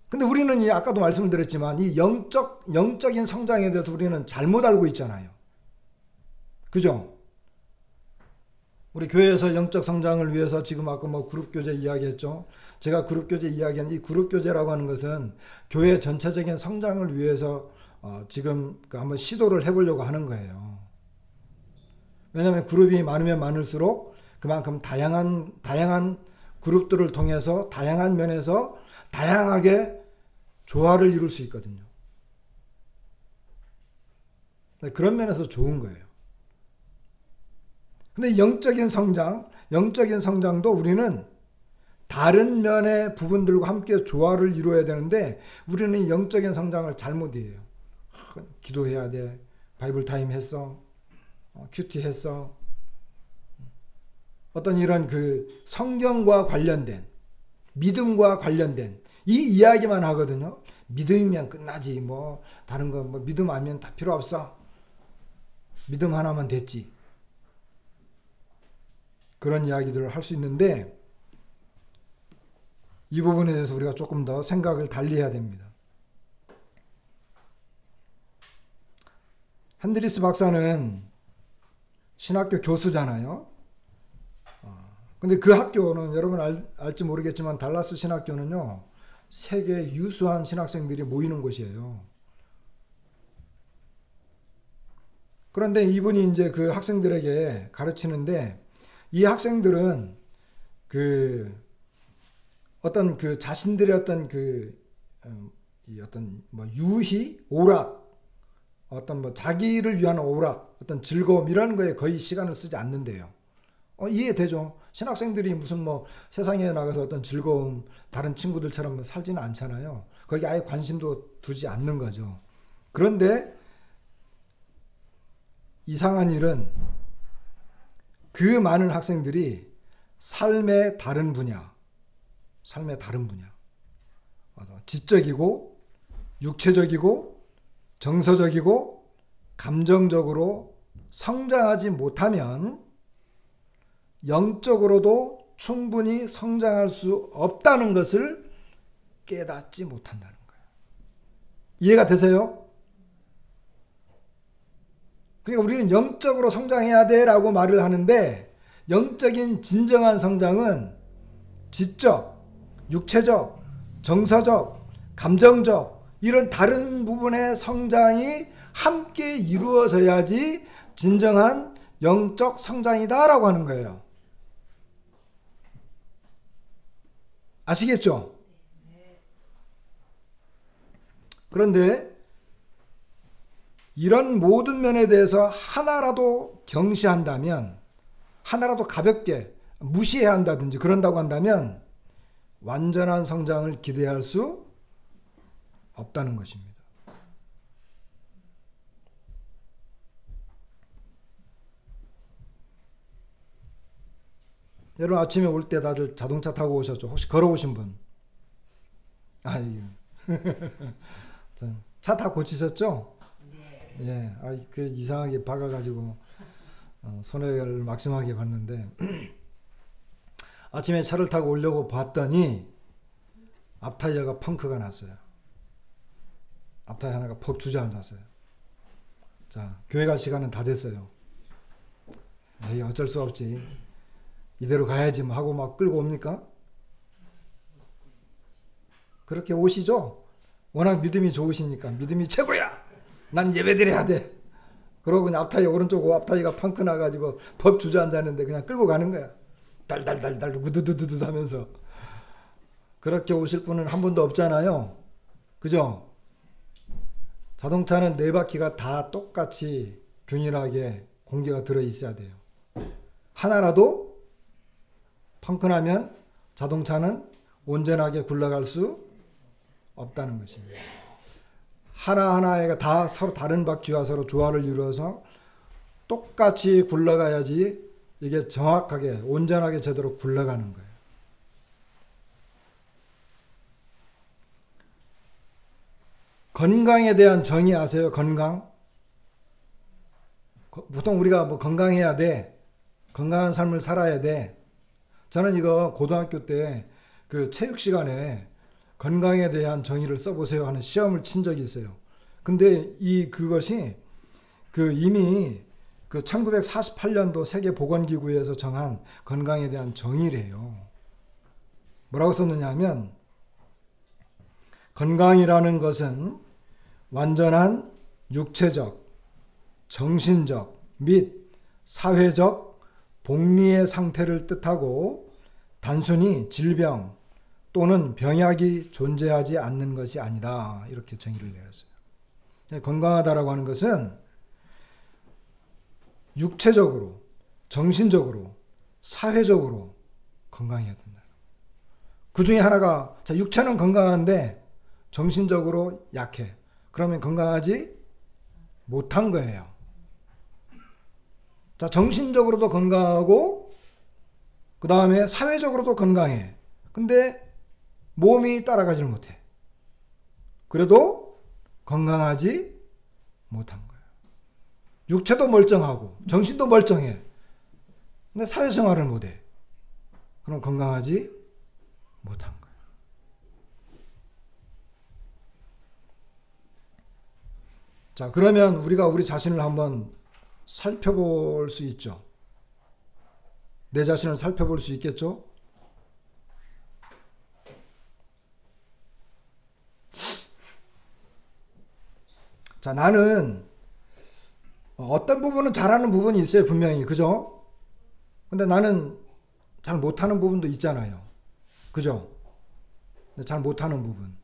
근데 우리는 아까도 말씀을 드렸지만 이 영적인 성장에 대해서 우리는 잘못 알고 있잖아요. 그죠? 우리 교회에서 영적 성장을 위해서 지금 아까 그룹교제 이야기했죠. 제가 그룹교제 이야기한 이 그룹교제라고 하는 것은 교회 전체적인 성장을 위해서 지금 한번 시도를 해보려고 하는 거예요. 왜냐하면 그룹이 많으면 많을수록 그만큼 다양한 그룹들을 통해서 다양한 면에서 다양하게 조화를 이룰 수 있거든요. 그런 면에서 좋은 거예요. 근데 영적인 성장도 우리는 다른 면의 부분들과 함께 조화를 이루어야 되는데 우리는 영적인 성장을 잘못 이해해요. 기도해야 돼. 바이블 타임 했어. 큐티 했어. 어떤 이런 그 성경과 관련된, 믿음과 관련된 이 이야기만 하거든요. 믿음이면 끝나지. 뭐 다른 거 뭐 믿음 아니면 다 필요 없어. 믿음 하나만 됐지. 그런 이야기들을 할 수 있는데 이 부분에 대해서 우리가 조금 더 생각을 달리 해야 됩니다. 핸드리스 박사는 신학교 교수잖아요. 근데 그 학교는 여러분 알지 모르겠지만 달라스 신학교는요. 세계 유수한 신학생들이 모이는 곳이에요. 그런데 이분이 이제 그 학생들에게 가르치는데 이 학생들은 그 어떤 그 자신들의 어떤 이 어떤 뭐 유희, 오락, 어떤 뭐 자기를 위한 오락, 어떤 즐거움 이런 거에 거의 시간을 쓰지 않는데요. 이해되죠? 신학생들이 무슨 뭐 세상에 나가서 어떤 즐거움, 다른 친구들처럼 살지는 않잖아요. 거기 아예 관심도 두지 않는 거죠. 그런데 이상한 일은 그 많은 학생들이 삶의 다른 분야, 지적이고 육체적이고 정서적이고 감정적으로 성장하지 못하면 영적으로도 충분히 성장할 수 없다는 것을 깨닫지 못한다는 거예요. 이해가 되세요? 그러니까 우리는 영적으로 성장해야 돼라고 말을 하는데 영적인 진정한 성장은 지적, 육체적, 정서적, 감정적 이런 다른 부분의 성장이 함께 이루어져야지 진정한 영적 성장이다라고 하는 거예요. 아시겠죠? 그런데 이런 모든 면에 대해서 하나라도 경시한다면, 하나라도 가볍게 무시해야 한다든지 그런다고 한다면 완전한 성장을 기대할 수 없다는 것입니다. 여러분 아침에 올 때 다들 자동차 타고 오셨죠? 혹시 걸어오신 분? 차 다 고치셨죠? 네. 예, 그 이상하게 박아가지고 손해를 막심하게 봤는데 아침에 차를 타고 오려고 봤더니 앞타이어가 펑크가 났어요. 앞타이어 하나가 퍽 주저앉았어요. 자, 교회 갈 시간은 다 됐어요. 에이, 어쩔 수 없지. 이대로 가야지 뭐 하고 막 끌고 옵니까? 그렇게 오시죠? 워낙 믿음이 좋으시니까 믿음이 최고야. 나는 예배드려야 돼. 그러고 그냥 앞타이어 오른쪽 앞타이어가 펑크 나가지고 퍽 주저앉았는데 그냥 끌고 가는 거야. 달달달달 우두두두두 하면서. 그렇게 오실 분은 한 분도 없잖아요. 그죠? 자동차는 네 바퀴가 다 똑같이 균일하게 공기가 들어 있어야 돼요. 하나라도 펑크나면 자동차는 온전하게 굴러갈 수 없다는 것입니다. 하나하나가 다 서로 다른 바퀴와 서로 조화를 이루어서 똑같이 굴러가야지 이게 정확하게 온전하게 제대로 굴러가는 거예요. 건강에 대한 정의 아세요? 건강? 보통 우리가 뭐 건강해야 돼. 건강한 삶을 살아야 돼. 저는 이거 고등학교 때 그 체육 시간에 건강에 대한 정의를 써보세요 하는 시험을 친 적이 있어요. 근데 그것이 이미 1948년도 세계보건기구에서 정한 건강에 대한 정의래요. 뭐라고 썼느냐 하면 건강이라는 것은 완전한 육체적, 정신적 및 사회적 복리의 상태를 뜻하고 단순히 질병 또는 병약이 존재하지 않는 것이 아니다. 이렇게 정의를 내렸어요. 건강하다라고 하는 것은 육체적으로, 정신적으로, 사회적으로 건강해야 된다. 그 중에 하나가 자, 육체는 건강한데 정신적으로 약해. 그러면 건강하지 못한 거예요. 자, 정신적으로도 건강하고 그 다음에 사회적으로도 건강해. 근데 몸이 따라가지를 못해. 그래도 건강하지 못한 거예요. 육체도 멀쩡하고 정신도 멀쩡해. 근데 사회생활을 못해. 그럼 건강하지 못한 거예요. 자, 그러면 우리가 우리 자신을 한번 살펴볼 수 있죠. 내 자신을 살펴볼 수 있겠죠? 자, 나는 어떤 부분은 잘하는 부분이 있어요, 분명히. 그죠? 근데 나는 잘 못하는 부분도 있잖아요. 그죠? 잘 못하는 부분.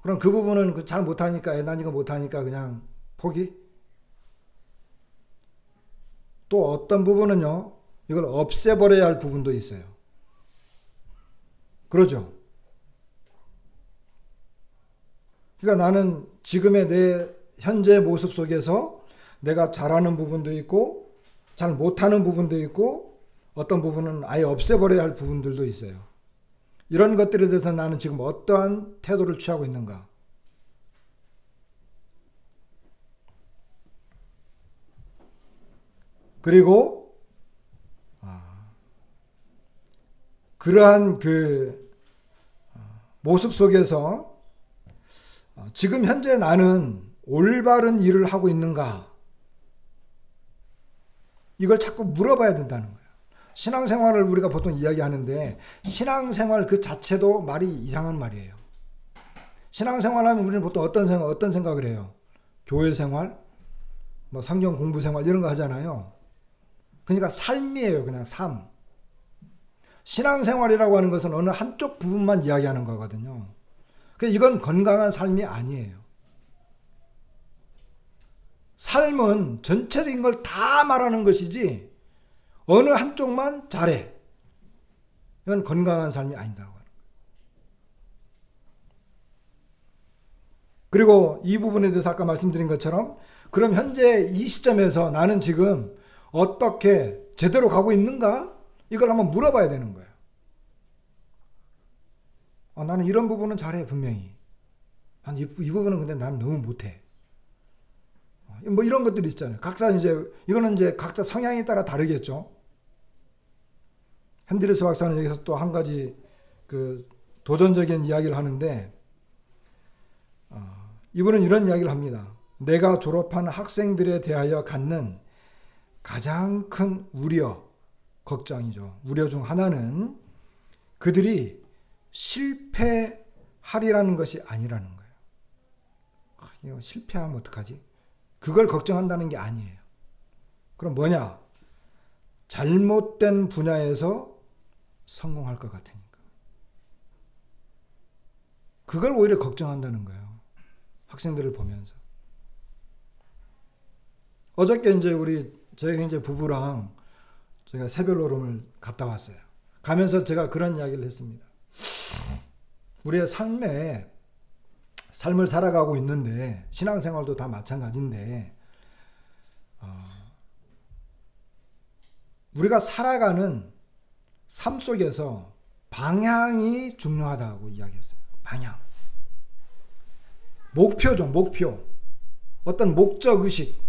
그럼 그 부분은 잘 못하니까, 난 이거 못하니까 그냥 포기? 또 어떤 부분은요, 이걸 없애버려야 할 부분도 있어요. 그러죠? 그러니까 나는 지금의 내 현재 모습 속에서 내가 잘하는 부분도 있고 잘 못하는 부분도 있고 어떤 부분은 아예 없애버려야 할 부분들도 있어요. 이런 것들에 대해서 나는 지금 어떠한 태도를 취하고 있는가? 그리고 그러한 그 모습 속에서 지금 현재 나는 올바른 일을 하고 있는가? 이걸 자꾸 물어봐야 된다는 거예요. 신앙생활을 우리가 보통 이야기하는데 신앙생활 그 자체도 말이 이상한 말이에요. 신앙생활 하면 우리는 보통 어떤 생각을 해요? 교회생활, 뭐 성경 공부생활 이런 거 하잖아요. 그러니까 삶이에요. 그냥 삶. 신앙생활이라고 하는 것은 어느 한쪽 부분만 이야기하는 거거든요. 이건 건강한 삶이 아니에요. 삶은 전체적인 걸 다 말하는 것이지 어느 한쪽만 잘해. 이건 건강한 삶이 아니다고 하는 거예요. 그리고 이 부분에 대해서 아까 말씀드린 것처럼 그럼 현재 이 시점에서 나는 지금 어떻게 제대로 가고 있는가? 이걸 한번 물어봐야 되는 거예요. 나는 이런 부분은 잘해 분명히. 이 부분은 근데 난 너무 못해. 뭐 이런 것들이 있잖아요. 이거는 이제 각자 성향에 따라 다르겠죠. 핸드리스 박사는 여기서 또 한 가지 그 도전적인 이야기를 하는데 이분은 이런 이야기를 합니다. 내가 졸업한 학생들에 대하여 갖는 가장 큰 우려, 걱정이죠. 우려 중 하나는 그들이 실패하리라는 것이 아니라는 거예요. 이거 실패하면 어떡하지? 그걸 걱정한다는 게 아니에요. 그럼 뭐냐? 잘못된 분야에서 성공할 것 같으니까. 그걸 오히려 걱정한다는 거예요. 학생들을 보면서. 어저께 저희 이제 부부랑 제가 새별 노름을 갔다 왔어요. 가면서 제가 그런 이야기를 했습니다. 우리의 삶을 살아가고 있는데 신앙생활도 다 마찬가지인데 우리가 살아가는 삶 속에서 방향이 중요하다고 이야기했어요. 방향. 목표죠. 목표. 어떤 목적의식.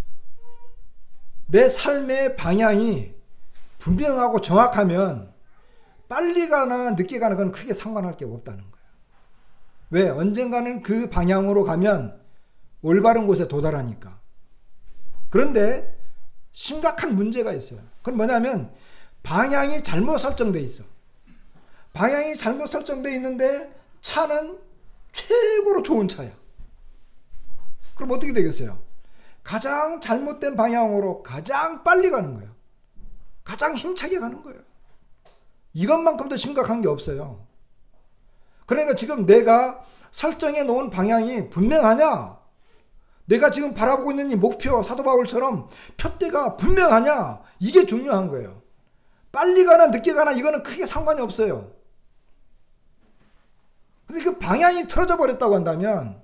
내 삶의 방향이 분명하고 정확하면 빨리 가나 늦게 가나 그건 크게 상관할 게 없다는 거예요. 왜? 언젠가는 그 방향으로 가면 올바른 곳에 도달하니까. 그런데 심각한 문제가 있어요. 그건 뭐냐면 방향이 잘못 설정돼 있어. 방향이 잘못 설정돼 있는데 차는 최고로 좋은 차야. 그럼 어떻게 되겠어요? 가장 잘못된 방향으로 가장 빨리 가는 거예요. 가장 힘차게 가는 거예요. 이것만큼 더 심각한 게 없어요. 그러니까 지금 내가 설정해 놓은 방향이 분명하냐? 내가 지금 바라보고 있는 이 목표, 사도 바울처럼 표대가 분명하냐? 이게 중요한 거예요. 빨리 가나 늦게 가나 이거는 크게 상관이 없어요. 근데 그 방향이 틀어져 버렸다고 한다면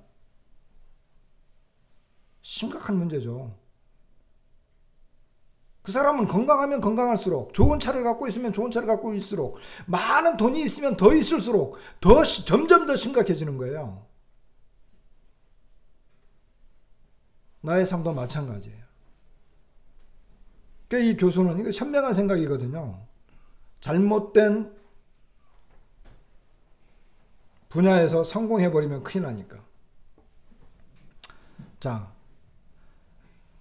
심각한 문제죠. 그 사람은 건강하면 건강할수록, 좋은 차를 갖고 있으면 좋은 차를 갖고 있을수록, 많은 돈이 있으면 더 있을수록 점점 더 심각해지는 거예요. 나의 삶도 마찬가지예요. 그러니까 이 교수는 이거 현명한 생각이거든요. 잘못된 분야에서 성공해버리면 큰일 나니까. 자,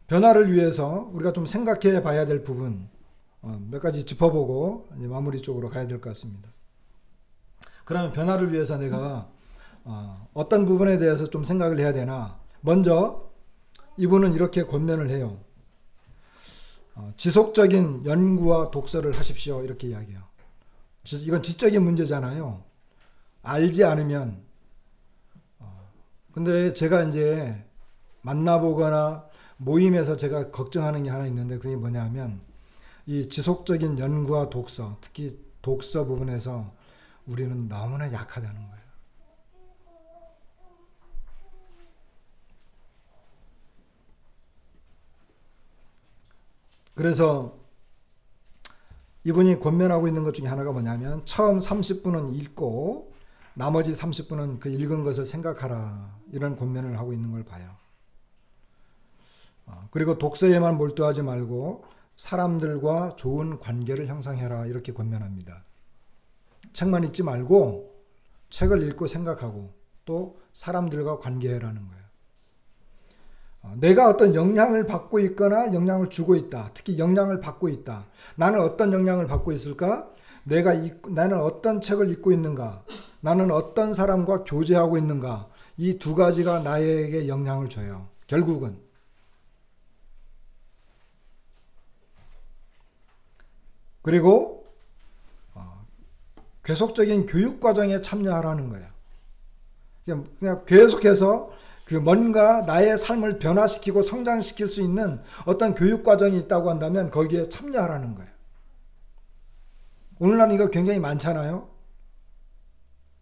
변화를 위해서 우리가 좀 생각해 봐야 될 부분 몇 가지 짚어보고 이제 마무리 쪽으로 가야 될 것 같습니다. 그러면 변화를 위해서 내가 어떤 부분에 대해서 좀 생각을 해야 되나. 먼저 이분은 이렇게 권면을 해요. 지속적인 연구와 독서를 하십시오. 이렇게 이야기해요. 이건 지적인 문제잖아요. 알지 않으면. 근데 제가 이제 만나보거나 모임에서 제가 걱정하는 게 하나 있는데 그게 뭐냐면 이 지속적인 연구와 독서, 특히 독서 부분에서 우리는 너무나 약하다는 거예요. 그래서 이분이 권면하고 있는 것 중에 하나가 뭐냐면 처음 30분은 읽고 나머지 30분은 그 읽은 것을 생각하라. 이런 권면을 하고 있는 걸 봐요. 그리고 독서에만 몰두하지 말고 사람들과 좋은 관계를 형성해라. 이렇게 권면합니다. 책만 읽지 말고 책을 읽고 생각하고 또 사람들과 관계해라는 거예요. 내가 어떤 영향을 받고 있거나 영향을 주고 있다. 특히 영향을 받고 있다. 나는 어떤 영향을 받고 있을까? 나는 어떤 책을 읽고 있는가? 나는 어떤 사람과 교제하고 있는가? 이 두 가지가 나에게 영향을 줘요. 결국은. 그리고 계속적인 교육 과정에 참여하라는 거예요. 그냥 계속해서 그 뭔가 나의 삶을 변화시키고 성장시킬 수 있는 어떤 교육 과정이 있다고 한다면 거기에 참여하라는 거예요. 오늘날 이거 굉장히 많잖아요.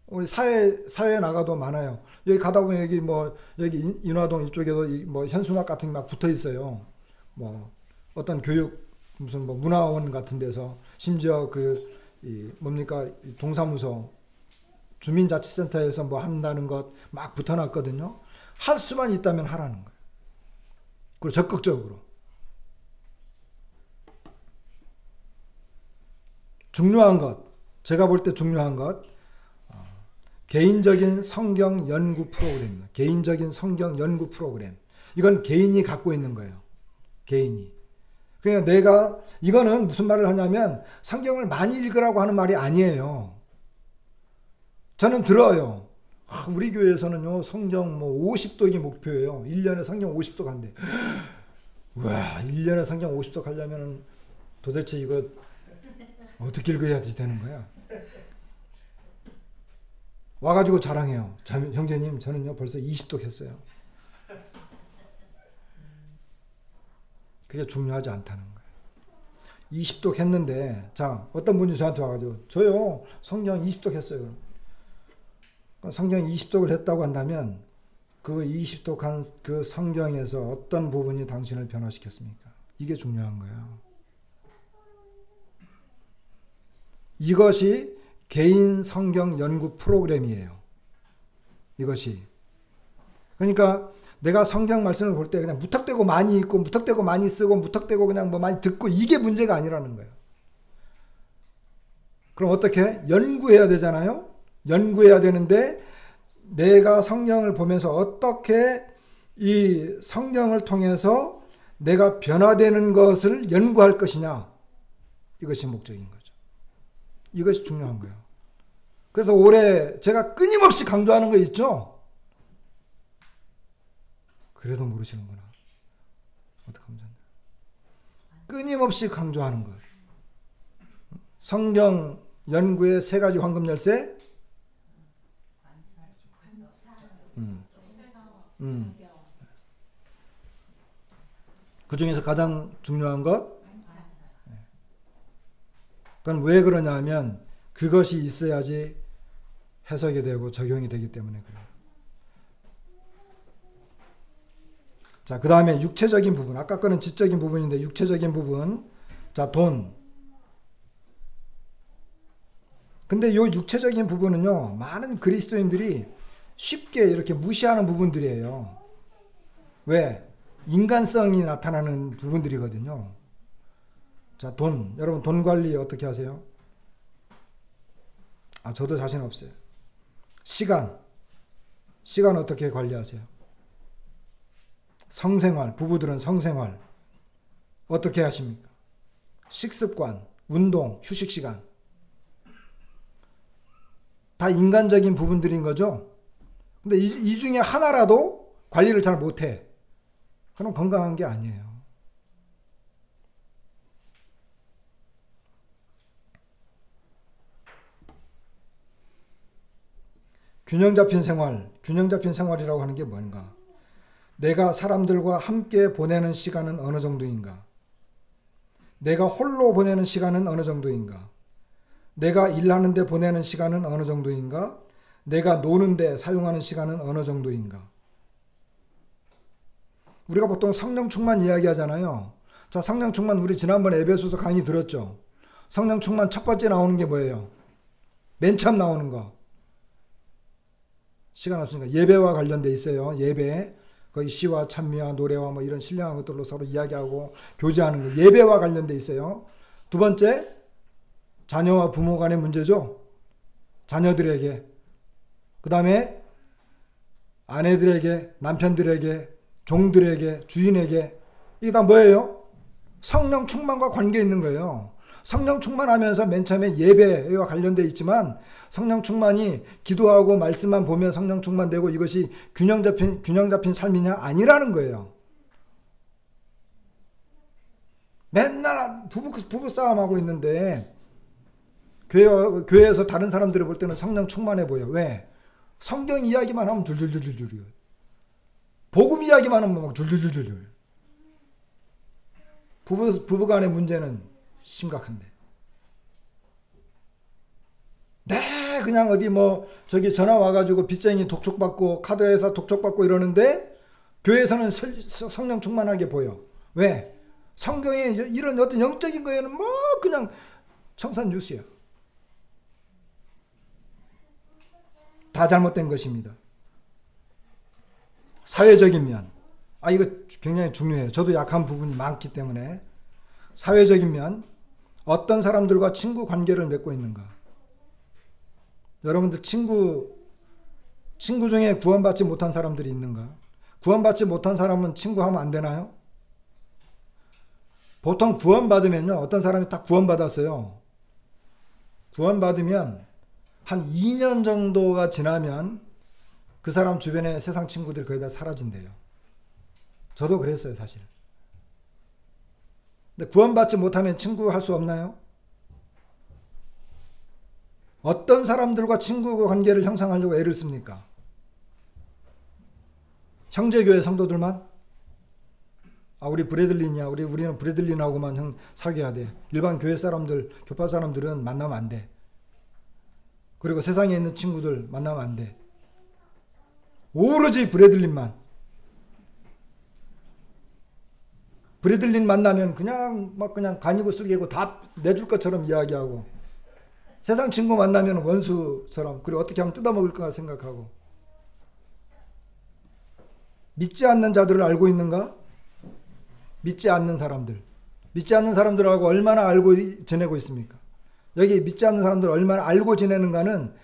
우리 사회에 나가도 많아요. 여기 가다 보면 여기 인화동 이쪽에도 현수막 같은 게 막 붙어 있어요. 어떤 교육 무슨 문화원 같은 데서 심지어 동사무소 주민자치센터에서 한다는 것 막 붙어놨거든요. 할 수만 있다면 하라는 거예요. 그리고 적극적으로. 중요한 것, 제가 볼 때 중요한 것, 개인적인 성경 연구 프로그램입니다. 개인적인 성경 연구 프로그램. 이건 개인이 갖고 있는 거예요. 개인이. 그러니까 이거는 무슨 말을 하냐면 성경을 많이 읽으라고 하는 말이 아니에요. 저는 들어요. 우리 교회에서는요, 성경 50독이 목표예요. 1년에 성경 50독 한대. 와, 1년에 성경 50독 하려면 도대체 이거 어떻게 읽어야 되는 거야? 와가지고 자랑해요. 형제님, 저는요, 벌써 20독 했어요. 그게 중요하지 않다는 거예요. 20독 했는데, 자, 어떤 분이 저한테 와가지고, 저요, 성경 20독 했어요. 성경 20독을 했다고 한다면, 그 20독한 그 성경에서 어떤 부분이 당신을 변화시켰습니까? 이게 중요한 거예요. 이것이 개인 성경 연구 프로그램이에요. 이것이. 그러니까 내가 성경 말씀을 볼 때 그냥 무턱대고 많이 읽고 무턱대고 많이 쓰고 무턱대고 그냥 많이 듣고 이게 문제가 아니라는 거예요. 그럼 어떻게? 연구해야 되잖아요. 연구해야 되는데 내가 성경을 보면서 어떻게 이 성경을 통해서 내가 변화되는 것을 연구할 것이냐. 이것이 목적인 거죠. 이것이 중요한 거예요. 그래서 올해 제가 끊임없이 강조하는 거 있죠? 그래도 모르시는구나. 어떡하면 좋나. 끊임없이 강조하는 것. 성경 연구의 3가지 황금 열쇠. 그 중에서 가장 중요한 것. 그건 왜 그러냐 하면 그것이 있어야지 해석이 되고 적용이 되기 때문에 그래요. 자, 그 다음에 육체적인 부분. 아까 거는 지적인 부분인데 육체적인 부분. 자, 돈. 근데 이 육체적인 부분은요, 많은 그리스도인들이 쉽게 이렇게 무시하는 부분들이에요. 왜? 인간성이 나타나는 부분들이거든요. 자, 돈. 여러분, 돈 관리 어떻게 하세요? 저도 자신 없어요. 시간. 시간 어떻게 관리하세요? 성생활. 부부들은 성생활. 어떻게 하십니까? 식습관, 운동, 휴식시간. 다 인간적인 부분들인 거죠. 근데 이 중에 하나라도 관리를 잘 못해. 그럼 건강한 게 아니에요. 균형 잡힌 생활. 균형 잡힌 생활이라고 하는 게 뭔가? 내가 사람들과 함께 보내는 시간은 어느 정도인가? 내가 홀로 보내는 시간은 어느 정도인가? 내가 일하는데 보내는 시간은 어느 정도인가? 내가 노는데 사용하는 시간은 어느 정도인가? 우리가 보통 성령 충만 이야기하잖아요. 자, 성령 충만 우리 지난번에 에베소서 강의 들었죠? 성령 충만 첫 번째 나오는 게 뭐예요? 맨 처음 나오는 거. 시간 없으니까 예배와 관련돼 있어요. 예배. 거기 시와 찬미와 노래와 뭐 이런 신령한 것들로 서로 이야기하고 교제하는 거. 예배와 관련돼 있어요. 두 번째, 자녀와 부모 간의 문제죠. 자녀들에게. 그 다음에 아내들에게, 남편들에게, 종들에게, 주인에게. 이게 다 뭐예요? 성령 충만과 관계 있는 거예요. 성령 충만하면서 맨 처음에 예배와 관련돼 있지만 성령 충만이 기도하고 말씀만 보면 성령 충만되고 이것이 균형 잡힌 삶이냐? 아니라는 거예요. 맨날 부부 싸움하고 있는데 교회에서 다른 사람들이 볼 때는 성령 충만해 보여. 왜? 성경 이야기만 하면 줄줄줄줄줄이요. 복음 이야기만 하면 막 줄줄줄줄. 부부 간의 문제는 심각한데. 네, 그냥 어디 뭐 저기 전화 와가지고 빚쟁이 독촉받고 카드회사 독촉받고 이러는데 교회에서는 성령 충만하게 보여. 왜? 성경에 이런 어떤 영적인 거에는 뭐 그냥 청산 뉴스야. 다 잘못된 것입니다. 사회적인 면. 이거 굉장히 중요해요. 저도 약한 부분이 많기 때문에. 사회적인 면. 어떤 사람들과 친구 관계를 맺고 있는가. 여러분들 친구 중에 구원받지 못한 사람들이 있는가? 구원받지 못한 사람은 친구하면 안 되나요? 보통 구원받으면요. 어떤 사람이 딱 구원받았어요. 구원받으면 한 2년 정도가 지나면 그 사람 주변에 세상 친구들이 거의 다 사라진대요. 저도 그랬어요, 사실. 근데 구원받지 못하면 친구 할 수 없나요? 어떤 사람들과 친구 관계를 형성하려고 애를 씁니까? 형제교회 성도들만? 우리 브래들리냐? 우리는 브래들리나하고만 사귀어야 돼. 일반 교회 사람들, 교파 사람들은 만나면 안 돼. 그리고 세상에 있는 친구들 만나면 안 돼. 오로지 브래들린만. 브래들린 만나면 그냥 간이고 쓸개고 다 내줄 것처럼 이야기하고, 세상 친구 만나면 원수처럼, 그리고 어떻게 하면 뜯어먹을까 생각하고. 믿지 않는 자들을 알고 있는가? 믿지 않는 사람들하고 얼마나 알고 지내고 있습니까? 여기 믿지 않는 사람들 얼마나 알고 지내는가는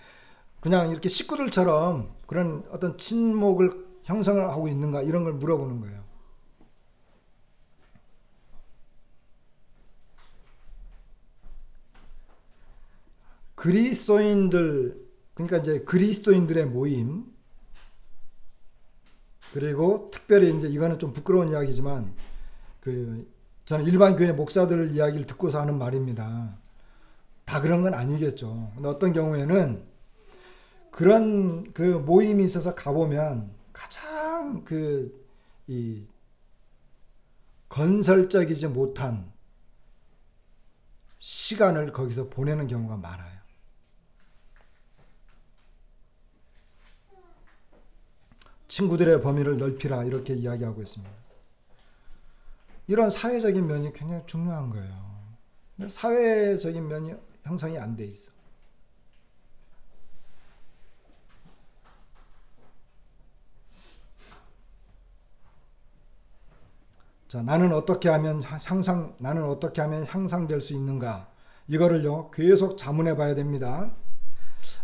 그냥 이렇게 식구들처럼 그런 어떤 친목을 형성을 하고 있는가, 이런 걸 물어보는 거예요. 그리스도인들, 그러니까 이제 그리스도인들의 모임, 그리고 특별히 이제 이거는 좀 부끄러운 이야기지만 저는 일반 교회 목사들 이야기를 듣고서 하는 말입니다. 다 그런 건 아니겠죠. 근데 어떤 경우에는 그런 그 모임이 있어서 가보면 가장 이 건설적이지 못한 시간을 거기서 보내는 경우가 많아요. 친구들의 범위를 넓히라 이렇게 이야기하고 있습니다. 이런 사회적인 면이 굉장히 중요한 거예요. 근데 사회적인 면이 형성이 안 돼 있어. 자, 나는 어떻게 하면 향상될 수 있는가? 이거를요, 계속 자문해 봐야 됩니다.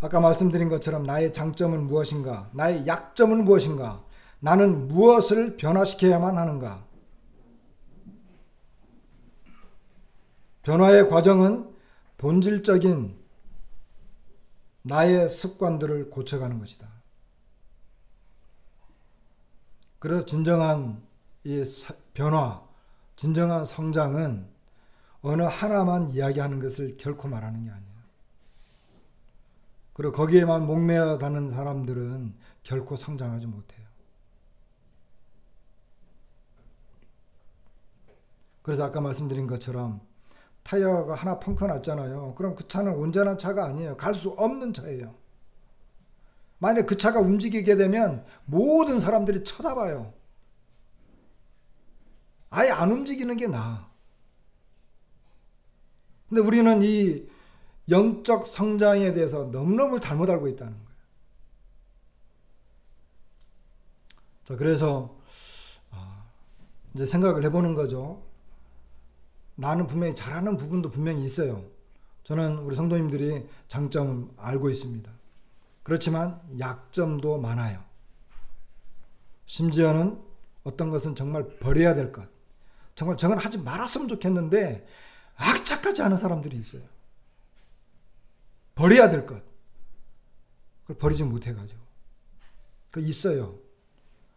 아까 말씀드린 것처럼 나의 장점은 무엇인가? 나의 약점은 무엇인가? 나는 무엇을 변화시켜야만 하는가? 변화의 과정은 본질적인 나의 습관들을 고쳐가는 것이다. 그래서 진정한 이 변화, 진정한 성장은 어느 하나만 이야기하는 것을 결코 말하는 게 아니에요. 그리고 거기에만 목매어 다는 사람들은 결코 성장하지 못해요. 그래서 아까 말씀드린 것처럼 타이어가 하나 펑크 났잖아요. 그럼 그 차는 온전한 차가 아니에요. 갈 수 없는 차예요. 만약 그 차가 움직이게 되면 모든 사람들이 쳐다봐요. 아예 안 움직이는 게 나아. 근데 우리는 이 영적 성장에 대해서 너무너무 잘못 알고 있다는 거예요. 자, 그래서 이제 생각을 해보는 거죠. 나는 분명히 잘하는 부분도 분명히 있어요. 저는 우리 성도님들이 장점을 알고 있습니다. 그렇지만 약점도 많아요. 심지어는 어떤 것은 정말 버려야 될 것, 정말 저건 하지 말았으면 좋겠는데 악착같이 하는 사람들이 있어요. 버려야 될 것, 그걸 버리지 못해가지고 그 있어요.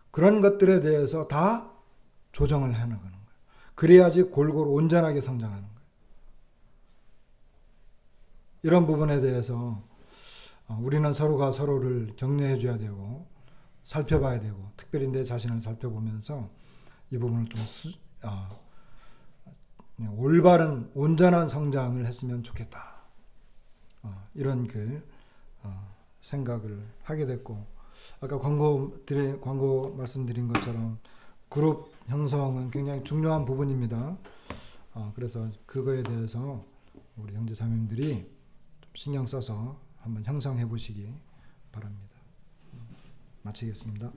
그런 것들에 대해서 다 조정을 해나가는 거예요. 그래야지 골고루 온전하게 성장하는 거예요. 이런 부분에 대해서 우리는 서로가 서로를 격려해 줘야 되고 살펴봐야 되고, 특별히 내 자신을 살펴보면서 이 부분을 좀 올바른 온전한 성장을 했으면 좋겠다. 이런 생각을 하게 됐고, 아까 광고 말씀드린 것처럼 그룹 형성은 굉장히 중요한 부분입니다. 그래서 그거에 대해서 우리 형제 자매님들이 좀 신경 써서 한번 형성해 보시기 바랍니다. 마치겠습니다.